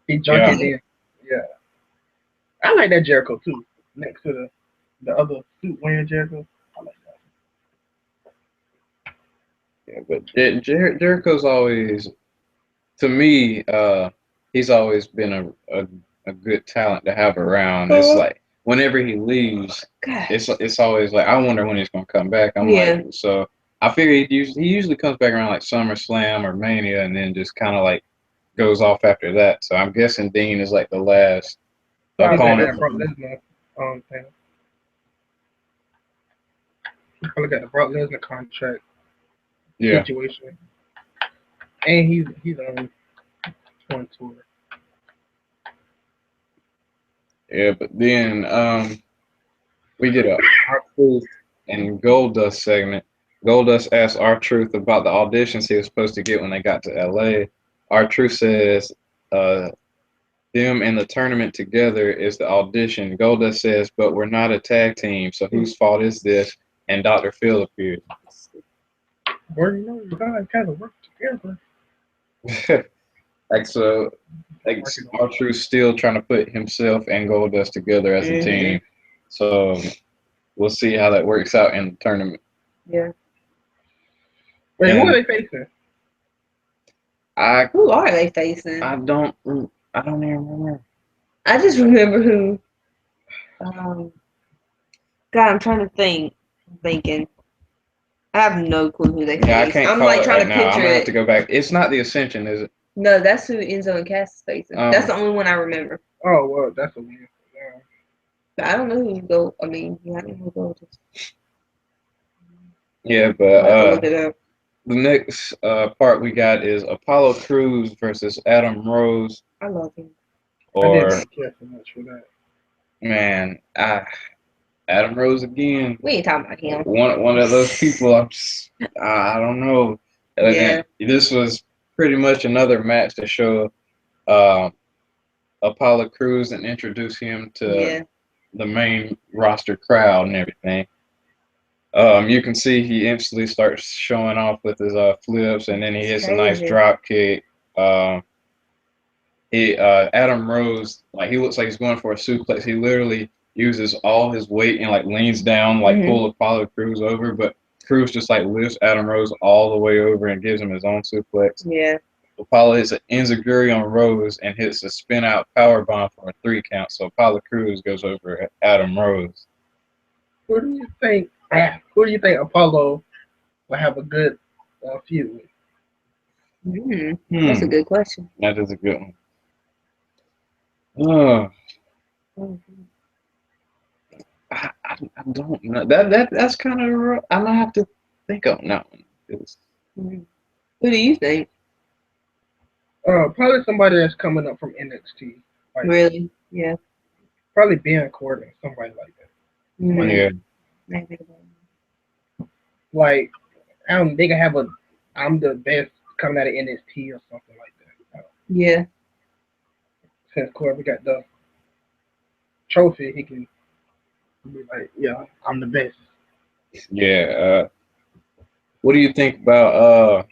Speaker 2: He drunk it in. Yeah. I like that Jericho too. Next to the other suit wearing Jericho. I like that.
Speaker 1: Yeah, but Jericho's always, to me, he's always been a good talent to have around. It's like whenever he leaves, it's always like I wonder when he's gonna come back. I'm like, so I figure he usually comes back around like SummerSlam or Mania, and then just kind of like goes off after that. So I'm guessing Dean is like the last opponent.
Speaker 2: Look at the Brock Lesnar contract
Speaker 1: situation.
Speaker 2: And he's on tour.
Speaker 1: Yeah, but then we get a R-Truth and Goldust segment. Goldust asks R-Truth about the auditions he was supposed to get when they got to LA. R-Truth says them and the tournament together is the audition. Goldust says, but we're not a tag team, so whose fault is this? And Dr. Phil appears.
Speaker 2: Where you know you guys kind of work together.
Speaker 1: R-Truth's still trying to put himself and Goldust together as a team. So we'll see how that works out in the tournament.
Speaker 3: Yeah.
Speaker 2: Wait, who are they facing?
Speaker 3: Who are they facing?
Speaker 1: I don't even remember.
Speaker 3: I just remember who. God, I'm trying to think. Thinking. I have no clue who they face.
Speaker 1: Yeah, I can't
Speaker 3: I'm
Speaker 1: call
Speaker 3: like
Speaker 1: it
Speaker 3: trying
Speaker 1: right
Speaker 3: to
Speaker 1: now.
Speaker 3: picture
Speaker 1: I'm gonna have
Speaker 3: it.
Speaker 1: to go back. It's not the Ascension, is it?
Speaker 3: No, that's who Enzo and Cass is facing. That's the only one I remember.
Speaker 2: Oh well, that's a weird.
Speaker 3: I don't know who go. I mean, I don't know who goes.
Speaker 1: Yeah, but the next part we got is Apollo Crews versus Adam Rose.
Speaker 3: I love him.
Speaker 2: I didn't care so much for that.
Speaker 1: Man, Adam Rose again.
Speaker 3: We ain't talking about him.
Speaker 1: One of those people. I don't know.
Speaker 3: Yeah.
Speaker 1: This was pretty much another match to show Apollo Crews and introduce him to the main roster crowd and everything. You can see he instantly starts showing off with his flips, and then he hits a nice drop kick. Adam Rose, like he looks like he's going for a suplex. He literally uses all his weight and like leans down, like pull Apollo Crews over, but Crews just like lifts Adam Rose all the way over and gives him his own suplex.
Speaker 3: Yeah.
Speaker 1: Apollo hits an enziguri on Rose and hits a spin out power bomb for a 3 count. So Apollo Crews goes over Adam Rose.
Speaker 2: Who do you think? Who do you think Apollo will have a good feud with?
Speaker 3: That's a good question.
Speaker 1: That is a good one. Oh, I don't know. That's kind of. I'm gonna have to think on that one.
Speaker 3: Who do you think?
Speaker 2: Probably somebody that's coming up from NXT. Like
Speaker 3: Really? Yeah.
Speaker 2: probably Ben Corbin, somebody like that.
Speaker 1: Yeah,
Speaker 3: Maybe.
Speaker 2: Like they can have a I'm the best coming out of NXT or something like that.
Speaker 3: Yeah.
Speaker 2: Since Corbin got the trophy, he can be like, yeah, I'm the best.
Speaker 1: yeah. What do you think about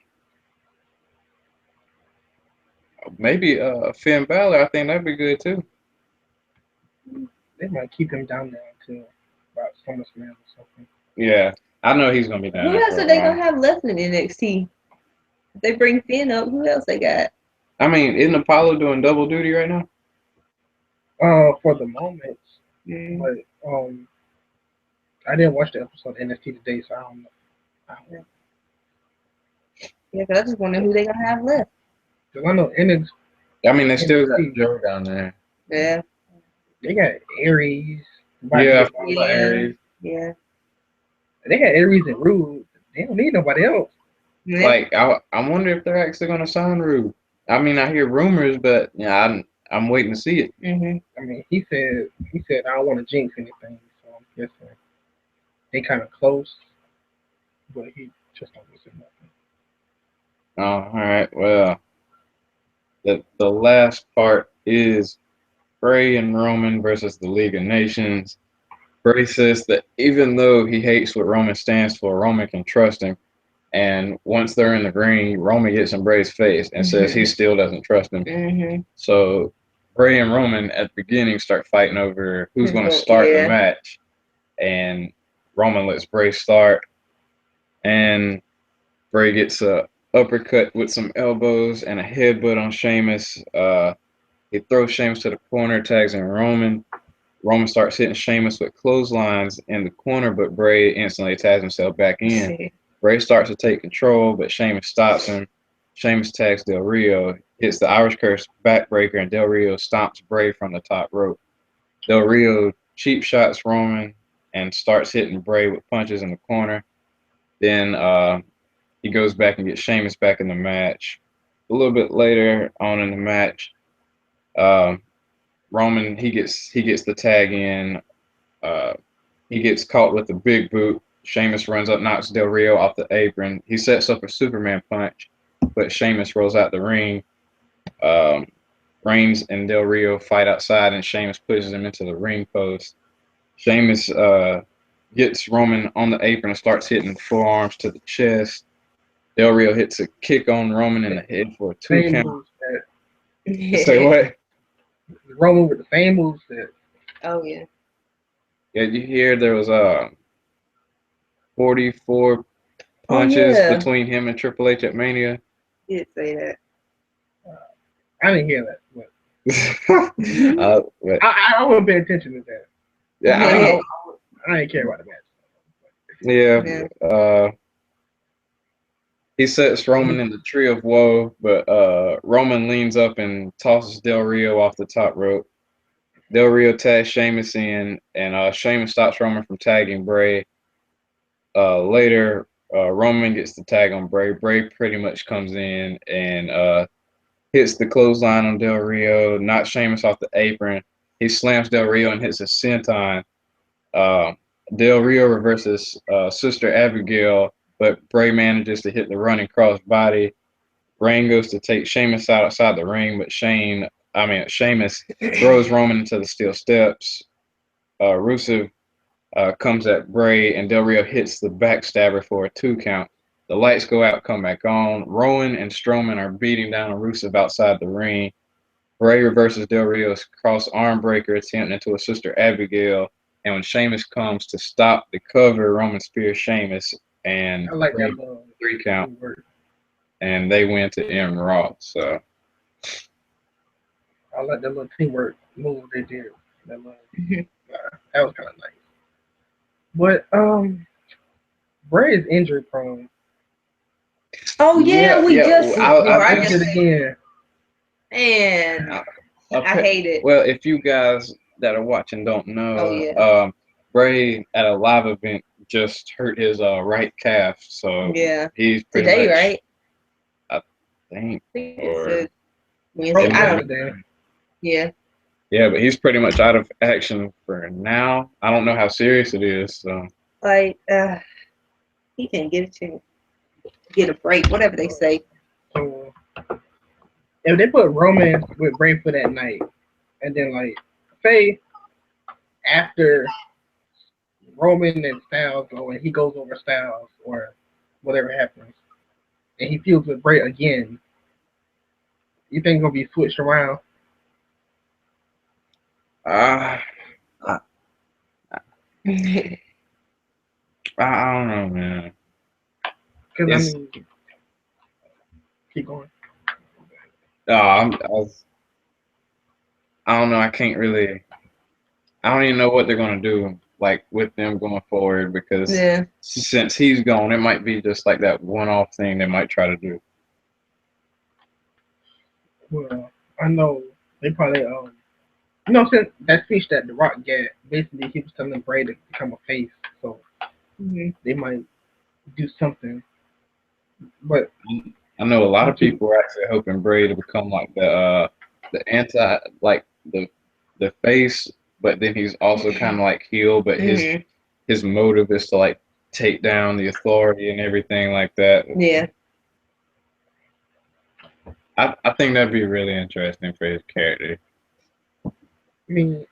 Speaker 1: maybe Finn Balor? I think that'd be good too.
Speaker 2: They might keep him down there until about SummerSlam or something.
Speaker 1: Yeah, I know he's gonna be down
Speaker 3: Who
Speaker 1: there
Speaker 3: else
Speaker 1: for
Speaker 3: are
Speaker 1: a
Speaker 3: they
Speaker 1: while.
Speaker 3: gonna have left in NXT? If they bring Finn up, who else they got?
Speaker 1: I mean, isn't Apollo doing double duty right now?
Speaker 2: For the moment,
Speaker 3: Mm.
Speaker 2: but I didn't watch the episode of NXT today, so I don't know.
Speaker 3: Yeah, 'cause I just wonder who they gonna have left.
Speaker 2: Because I know
Speaker 1: I mean, they still got
Speaker 2: NXT,
Speaker 1: Joe down there.
Speaker 3: Yeah.
Speaker 2: they got Aries about to
Speaker 1: Yeah, I
Speaker 2: get
Speaker 1: forgot
Speaker 2: bought
Speaker 1: about
Speaker 2: out.
Speaker 3: Yeah.
Speaker 1: Aries.
Speaker 3: Yeah.
Speaker 2: They got Aries and Rude. They don't need nobody else.
Speaker 3: Yeah.
Speaker 1: Like, I wonder if they're actually gonna sign Rude. I mean, I hear rumors, but yeah, I'm waiting to see it.
Speaker 3: Mhm.
Speaker 2: I mean, he said I don't want to jinx anything, so I'm guessing they kind of close, but he just don't say nothing.
Speaker 1: Oh, all right. Well, the last part is Bray and Roman versus the League of Nations. Bray says that even though he hates what Roman stands for, Roman can trust him. And once they're in the ring, Roman gets in Bray's face and says he still doesn't trust him.
Speaker 3: Mhm.
Speaker 1: So Bray and Roman at the beginning start fighting over who's going to
Speaker 3: Well,
Speaker 1: start the
Speaker 3: yeah.
Speaker 1: match. And Roman lets Bray start. And Bray gets a uppercut with some elbows and a headbutt on Sheamus. He throws Sheamus to the corner, tags in Roman. Roman starts hitting Sheamus with clotheslines in the corner, but Bray instantly tags himself back in. Bray starts to take control, but Sheamus stops him. Sheamus tags Del Rio, hits the Irish Curse backbreaker, and Del Rio stomps Bray from the top rope. Del Rio cheap shots Roman and starts hitting Bray with punches in the corner. Then he goes back and gets Sheamus back in the match. A little bit later on in the match, um, Roman he gets the tag in. Uh, he gets caught with the big boot. Sheamus runs up, knocks Del Rio off the apron. He sets up a Superman punch, but Sheamus rolls out the ring. Um, Reigns and Del Rio fight outside, and Sheamus pushes him into the ring post. Sheamus gets Roman on the apron and starts hitting forearms to the chest. Del Rio hits a kick on Roman in the head for a 2
Speaker 2: Same
Speaker 1: count.
Speaker 2: moves that
Speaker 1: Say what?
Speaker 2: Roman with the same moves that
Speaker 3: Oh yeah.
Speaker 1: Yeah, you hear there was 44
Speaker 3: Oh
Speaker 1: punches
Speaker 3: yeah.
Speaker 1: between him and Triple H at Mania.
Speaker 3: Did say that.
Speaker 2: I didn't hear that, but
Speaker 1: But
Speaker 2: I wouldn't pay attention to that.
Speaker 1: yeah,
Speaker 2: I didn't care about the match.
Speaker 1: yeah.
Speaker 3: Yeah.
Speaker 1: He sets Roman in the tree of woe, but Roman leans up and tosses Del Rio off the top rope. Del Rio tags Sheamus in, and Sheamus stops Roman from tagging Bray. Later, Roman gets the tag on Bray. Bray pretty much comes in and hits the clothesline on Del Rio, knocks Sheamus off the apron. He slams Del Rio and hits a senton. Uh, Del Rio reverses Sister Abigail, but Bray manages to hit the running cross body. Reign goes to take Sheamus outside the ring, but Sheamus throws Roman into the steel steps. Rusev comes at Bray, and Del Rio hits the backstabber for a 2 count. The lights go out, come back on. Rowan and Strowman are beating down on Rusev outside the ring. Bray reverses Del Rio's cross arm breaker attempt into a Sister Abigail. And when Sheamus comes to stop the cover, Roman spears Sheamus and
Speaker 2: I like
Speaker 1: Bray
Speaker 2: that little
Speaker 1: 3 count,
Speaker 2: teamwork.
Speaker 1: and they win to end Raw. So
Speaker 2: I like that little teamwork move they did. That was kind of nice. But Bray is injury prone.
Speaker 3: Oh yeah, we just
Speaker 2: He's
Speaker 3: I just
Speaker 2: injured
Speaker 3: said,
Speaker 2: again.
Speaker 3: man,
Speaker 1: I,
Speaker 3: I hate it.
Speaker 1: well, if you guys that are watching don't
Speaker 3: Oh
Speaker 1: know,
Speaker 3: yeah,
Speaker 1: Bray at a live event just hurt his right calf, so
Speaker 3: yeah.
Speaker 1: he's pretty
Speaker 3: Today,
Speaker 1: much,
Speaker 3: right?
Speaker 1: I think,
Speaker 3: I think it
Speaker 1: or
Speaker 3: said Wednesday.
Speaker 1: it
Speaker 2: Broke
Speaker 3: I
Speaker 1: might
Speaker 3: don't.
Speaker 1: be,
Speaker 2: yesterday.
Speaker 3: Yeah,
Speaker 1: yeah, but he's pretty much out of action for now. I don't know how serious it is, so
Speaker 3: like he can get a chance, get a break, whatever they say.
Speaker 2: So if they put Roman with Bray for that night, and then like say after Roman and Styles go and he goes over Styles or whatever happens, and he feels with Bray again, you think it's gonna be switched around?
Speaker 1: uh, I, I don't know, man.
Speaker 2: Because I
Speaker 1: It's
Speaker 2: mean, keep going.
Speaker 1: I don't know. I can't really. I don't even know what they're gonna do, like with them going forward, because
Speaker 3: Yeah,
Speaker 1: since he's gone, it might be just like that one-off thing they might try to do.
Speaker 2: Well, I know they probably since that speech that The Rock gave, basically he was telling Bray to become a face, so
Speaker 3: hmm
Speaker 2: they might do something. But
Speaker 1: I know a lot of
Speaker 2: to
Speaker 1: people are actually hoping Bray to become like the anti, like the face, but then he's also kind of like heel, but
Speaker 3: hmm
Speaker 1: his motive is to like take down the authority and everything like that.
Speaker 3: yeah,
Speaker 1: I think that'd be really interesting for his character.
Speaker 2: I mean,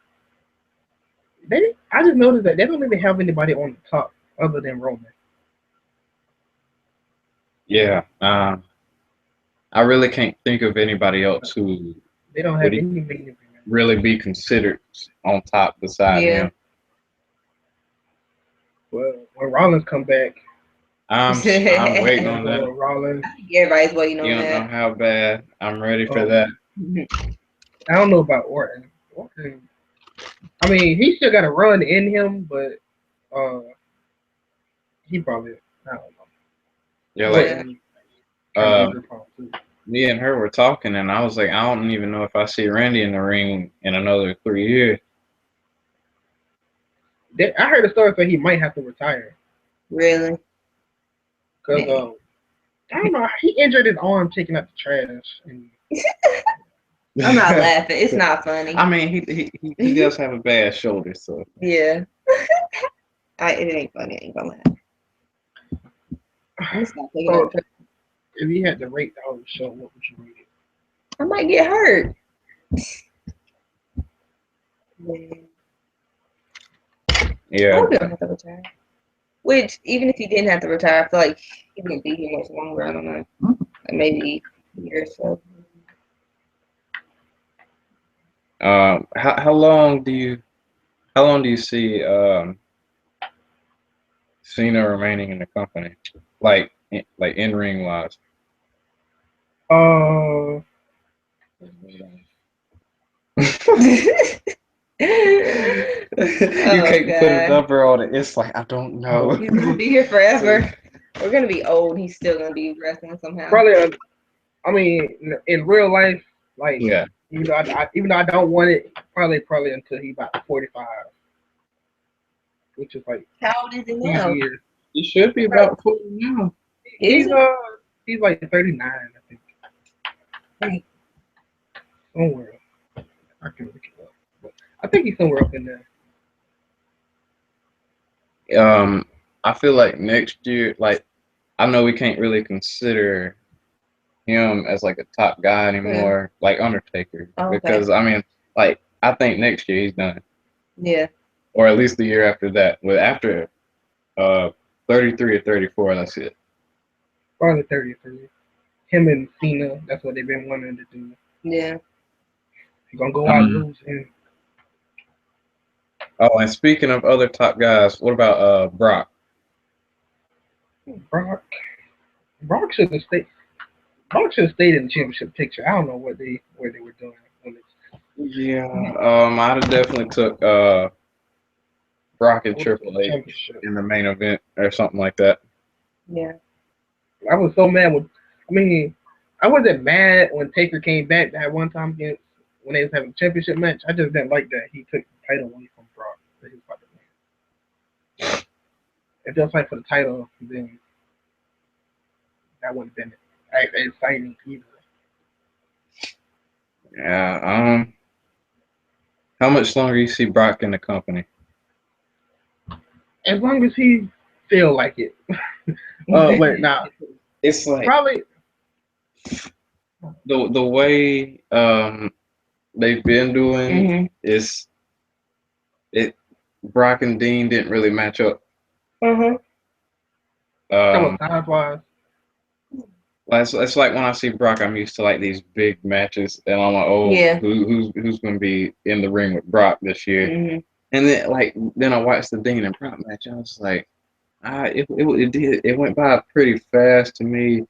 Speaker 2: I just noticed that they don't really have anybody on the top other than Roman.
Speaker 1: Yeah, I really can't think of anybody else who
Speaker 2: They don't
Speaker 1: would
Speaker 2: have any main event.
Speaker 1: really be considered on top beside
Speaker 3: yeah.
Speaker 1: him.
Speaker 2: Well, when Rollins come back,
Speaker 1: I'm waiting
Speaker 2: and
Speaker 1: on
Speaker 2: the
Speaker 1: that.
Speaker 2: little Rollins,
Speaker 3: Everybody's waiting
Speaker 1: You
Speaker 3: on
Speaker 1: don't know
Speaker 3: that.
Speaker 1: how bad I'm ready for
Speaker 2: um,
Speaker 1: that.
Speaker 2: I don't know about Orton. Orton, I mean, he still got a run in him, but uh, he probably I don't know.
Speaker 1: Yeah, like
Speaker 3: Yeah.
Speaker 2: Orton kind of
Speaker 1: uh,
Speaker 2: injured prone too.
Speaker 1: me and her were talking, and I was like, I don't even know if I see Randy in the ring in another 3 years.
Speaker 2: I heard a story say he might have to retire
Speaker 3: Really?
Speaker 2: because
Speaker 3: Man.
Speaker 2: I don't know. He injured his arm taking out the trash, and
Speaker 3: I'm not laughing. It's not funny.
Speaker 1: I mean, he does have a bad shoulder, so
Speaker 3: Yeah. It ain't funny. I ain't gonna laugh. I'm gonna stop taking
Speaker 2: so
Speaker 3: out the
Speaker 2: if you had to rate the whole show, what would you rate it?
Speaker 3: I might get hurt. Man. I
Speaker 1: yeah.
Speaker 3: hope he don't have to retire. Which, even if he didn't have to retire, I feel like he wouldn't be here much longer. I don't know. Like maybe a year or so.
Speaker 1: How long do you see Cena remaining in the company, like in ring wise?
Speaker 2: Uh,
Speaker 1: You
Speaker 3: Oh
Speaker 1: can't put a
Speaker 3: god.
Speaker 1: number on it. It's like I don't know.
Speaker 3: He's gonna be here forever. We're gonna be old. He's still gonna be wrestling somehow.
Speaker 2: probably. I mean, in real life, like
Speaker 1: Yeah,
Speaker 2: even though I don't want it, probably until he about 45, which is like
Speaker 3: How old is he
Speaker 2: 2
Speaker 3: now?
Speaker 2: years.
Speaker 1: he should be about 40 now.
Speaker 3: Is
Speaker 2: He's
Speaker 3: he?
Speaker 2: he's like 39, I think,
Speaker 3: Hey,
Speaker 2: somewhere. I can look it up, but I think he's somewhere up in there.
Speaker 1: I feel like next year, like I know we can't really consider him as like a top guy
Speaker 3: yeah.
Speaker 1: anymore, like Undertaker,
Speaker 3: Oh, okay.
Speaker 1: because I mean, like I think next year he's done,
Speaker 3: Yeah.
Speaker 1: or at least the year after that. But after 33 or 34, that's it.
Speaker 2: Probably 33. Him and Cena, that's what they've been wanting to do.
Speaker 3: Yeah.
Speaker 2: He's gonna go out
Speaker 1: Um,
Speaker 2: losing.
Speaker 1: oh, and speaking of other top guys, what about Brock?
Speaker 2: Brock. Brock should have stayed. Brock should have stayed in the championship picture. I don't know where they were doing when it's
Speaker 1: Yeah, I'd have definitely took Brock and
Speaker 2: I would've said
Speaker 1: Triple H
Speaker 2: championship.
Speaker 1: in the main event or something like that.
Speaker 3: Yeah.
Speaker 2: I was so mad when. I mean, I wasn't mad when Taker came back that one time against when they was having a championship match. I just didn't like that he took the title away from Brock. That he was about to win. If it was like for the title, then that wouldn't have been exciting either.
Speaker 1: Yeah. How much longer you see Brock in the company?
Speaker 2: As long as he feel like it. Wait, now
Speaker 1: It's like
Speaker 2: probably
Speaker 1: the way they've been doing
Speaker 3: Mhm.
Speaker 1: is it. Brock and Dean didn't really match up.
Speaker 3: Mhm.
Speaker 2: some
Speaker 1: Um,
Speaker 2: size wise.
Speaker 1: it's like when I see Brock, I'm used to like these big matches, and I'm like, oh,
Speaker 3: Yeah.
Speaker 1: who's going to be in the ring with Brock this year?
Speaker 3: Mhm.
Speaker 1: And then I watched the Dean and Brock match. I was like, it went by pretty fast to me,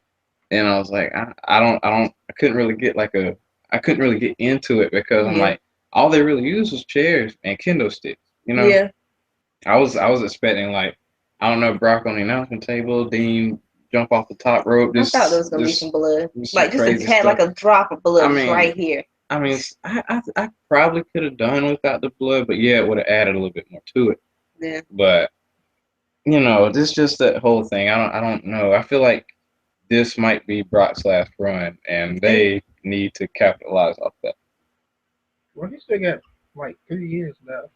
Speaker 1: and I was like, I couldn't really get I couldn't really get into it because I'm
Speaker 3: Yeah.
Speaker 1: like, all they really used was chairs and kendo sticks.
Speaker 3: Yeah.
Speaker 1: I was expecting like, I don't know, Brock on the announcement table, Dean jump off the top rope,
Speaker 3: I thought there was gonna be some blood,
Speaker 1: some
Speaker 3: like just a
Speaker 1: crazy
Speaker 3: tad, like
Speaker 1: stuff.
Speaker 3: a drop of
Speaker 1: I
Speaker 3: blood, just
Speaker 1: mean,
Speaker 3: right here.
Speaker 1: I probably could have done without the blood, but yeah, it would have added a little bit more to it.
Speaker 3: Yeah.
Speaker 1: But this just that whole thing. I don't know. I feel like this might be Brock's last run, and they need to capitalize off that.
Speaker 2: Well, he still got like 3 years left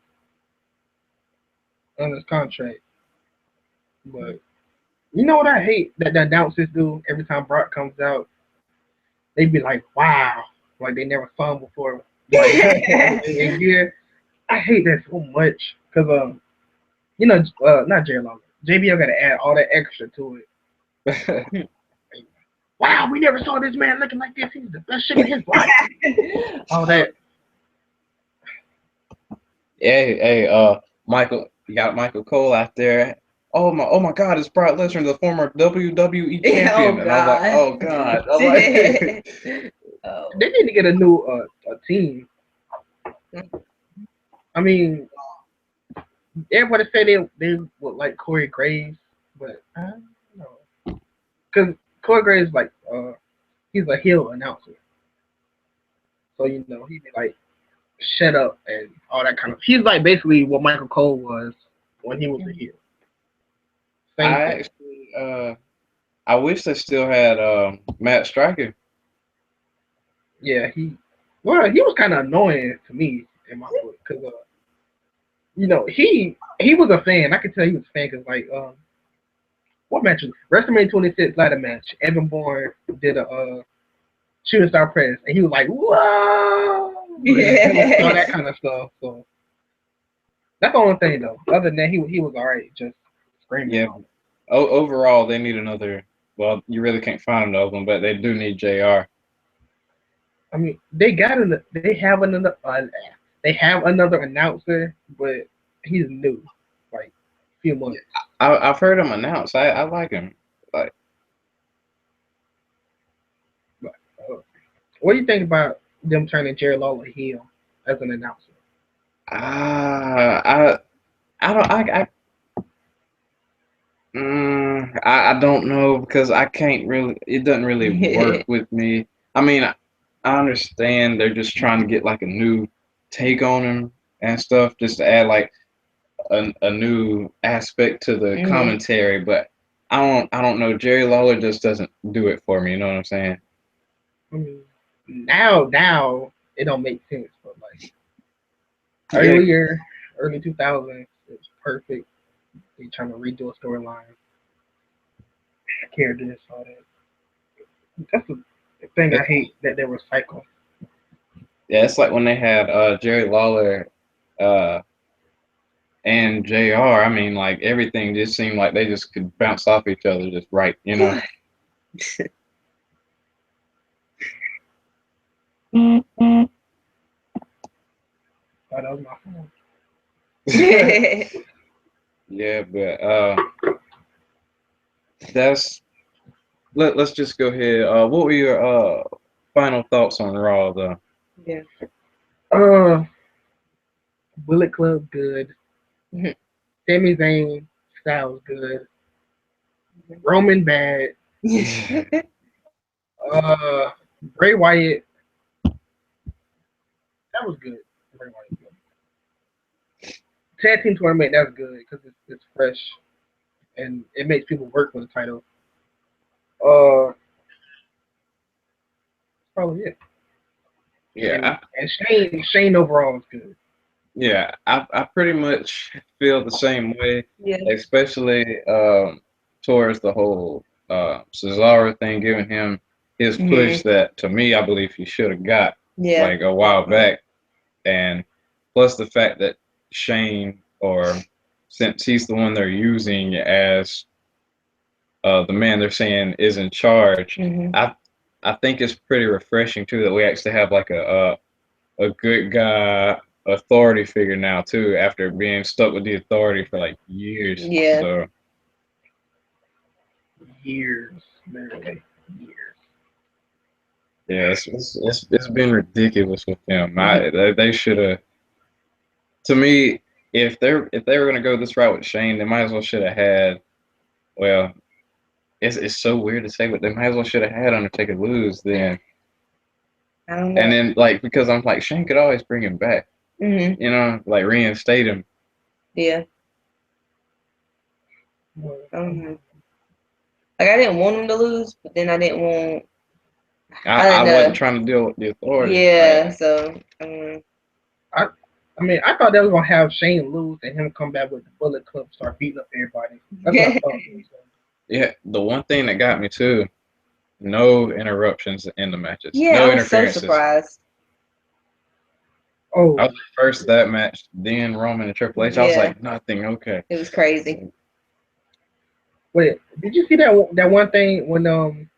Speaker 2: on his contract. But you know what I hate that the announcers do every time Brock comes out? They be like, "Wow," like they never saw him before. Like in gear. I hate that so much because not Jerry Lawler. JBL got to add all that extra to it. Wow, we never saw this man looking like this. He's the best shit in his life. All that.
Speaker 1: Hey, Michael, you got Michael Cole out there. Oh my God, it's Brock Lesnar, the former WWE champion,
Speaker 3: Oh
Speaker 1: and I was like,
Speaker 3: God.
Speaker 1: oh God, I'm like,
Speaker 3: Oh.
Speaker 2: They need to get a new a team. I mean, everybody say they would like Corey Graves, but I don't know because Corey Graves he's a heel announcer, so he be like shut up and all that kind of. He's like basically what Michael Cole was when he was a heel. Same
Speaker 1: I
Speaker 2: thing.
Speaker 1: actually, I wish they still had Matt Striker.
Speaker 2: Yeah, he was kind of annoying to me in my book because he was a fan. I could tell he was a fan because what match was WrestleMania 26 ladder match? Evan Bourne did a shooting star press, and he was like, "Whoa!" all that kind of stuff. So that's the only thing though. Other than that, he was alright, just screaming.
Speaker 1: Yeah. Overall, they need another. Well, you really can't find another one, but they do need Jr.
Speaker 2: I mean, they have another announcer, but he's new, like a few months.
Speaker 1: I've heard him announce. I like him. Like,
Speaker 2: But, what do you think about them turning Jerry Lawler heel as an announcer?
Speaker 1: I don't I don't know because I can't really. It doesn't really work with me. I mean, I understand they're just trying to get like a new take on him and stuff, just to add like a new aspect to the commentary. But I don't know. Jerry Lawler just doesn't do it for me. You know what I'm saying?
Speaker 2: I mean, now it don't make sense, but like
Speaker 1: Yeah,
Speaker 2: early 2000s, it's perfect. They trying to redo a storyline, characters, all that. That's the thing I hate that they recycle.
Speaker 1: yeah. It's like when they had Jerry Lawler uh, and JR. I mean, like everything just seemed like they just could bounce off each other just right.
Speaker 2: Oh, that was my phone.
Speaker 1: Yeah, but that's let's just go ahead. What were your final thoughts on Raw though?
Speaker 3: Yeah.
Speaker 2: Uh, Bullet Club good. Sami Zayn style was good. Roman bad. Uh, Bray Wyatt, that was good. Bray Wyatt good. Tag team tournament, that's good because it's fresh and it makes people work for the title. Uh, probably it.
Speaker 1: Yeah,
Speaker 2: And Shane overall is good.
Speaker 1: yeah, I pretty much feel the same way,
Speaker 3: Yeah.
Speaker 1: especially towards the whole Cesaro thing, giving him his push
Speaker 3: Mhm.
Speaker 1: that to me I believe he should have got
Speaker 3: Yeah.
Speaker 1: like a while back, and plus the fact that Shane, or since he's the one they're using as the man they're saying is in charge,
Speaker 3: Mhm.
Speaker 1: I think it's pretty refreshing too that we actually have like a good guy authority figure now too after being stuck with the authority for like years.
Speaker 3: Yeah.
Speaker 1: So
Speaker 2: Years, literally years.
Speaker 1: yeah, it's been ridiculous with them. They should have, to me, if they were gonna go this route with Shane, they might as well should have had, well, it's so weird to say, but they might as well should have had Undertaker lose then.
Speaker 3: I don't know.
Speaker 1: And then like, because I'm like, Shane could always bring him back,
Speaker 3: Mhm.
Speaker 1: like reinstate him.
Speaker 3: Yeah. I don't know. Like I didn't want him to lose, but then I didn't want. I
Speaker 1: I
Speaker 3: didn't
Speaker 1: wasn't
Speaker 3: know.
Speaker 1: trying to deal with the authority.
Speaker 3: Yeah. So.
Speaker 2: I I mean, I thought they was gonna have Shane lose and him come back with the Bullet Club, start beating up everybody. That's what I thought.
Speaker 1: Yeah, the one thing that got me too, no interruptions in the matches,
Speaker 3: Yeah,
Speaker 1: no
Speaker 3: I was so
Speaker 1: interferences.
Speaker 3: surprised.
Speaker 2: Oh,
Speaker 1: I was first that match, then Roman and Triple H. I was
Speaker 3: Yeah.
Speaker 1: like, nothing, okay.
Speaker 3: It was crazy.
Speaker 2: wait, did you see that one thing when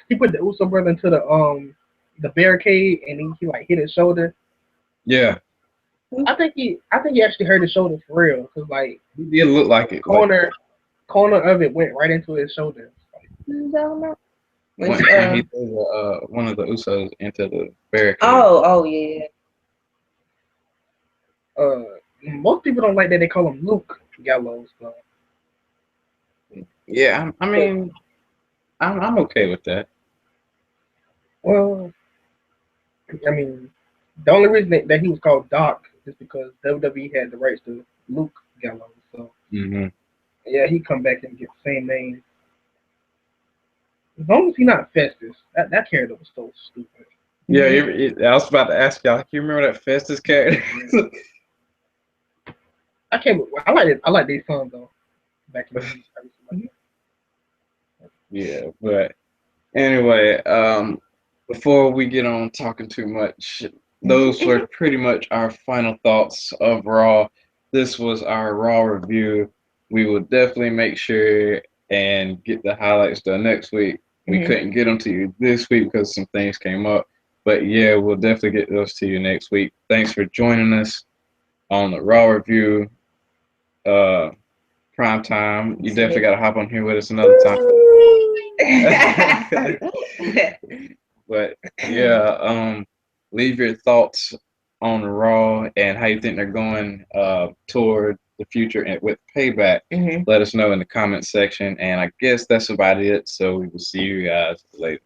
Speaker 2: he put the Uso brother into the barricade and he like hit his shoulder?
Speaker 1: Yeah,
Speaker 2: I think he actually hurt his shoulder for real because like
Speaker 1: it did look like it. Like
Speaker 2: corner of it went right into his shoulder.
Speaker 3: Which,
Speaker 1: when he threw one of the Usos into the barricade.
Speaker 3: oh yeah.
Speaker 2: Most people don't like that they call him Luke Gallows. So.
Speaker 1: Yeah, I mean, I'm okay with that.
Speaker 2: Well, I mean, the only reason that he was called Doc is because WWE had the rights to Luke Gallows. So
Speaker 1: Hmm.
Speaker 2: yeah, he come back and get the same name. As long as he not Festus. That character was so stupid.
Speaker 1: Yeah, I was about to ask y'all. You remember that Festus character?
Speaker 2: I can't. I like it. I like these songs though. Back in the day.
Speaker 1: Yeah, but anyway, before we get on talking too much, those were pretty much our final thoughts of Raw. This was our Raw review. We will definitely make sure and get the highlights done next week. We couldn't get them to you this week because some things came up. But yeah, we'll definitely get those to you next week. Thanks for joining us on the Raw review. Prime time. You definitely got to hop on here with us another time. But yeah, leave your thoughts on Raw and how you think they're going toward the future and with Payback. Let us know in the comment section. And I guess that's about it. So we will see you guys later.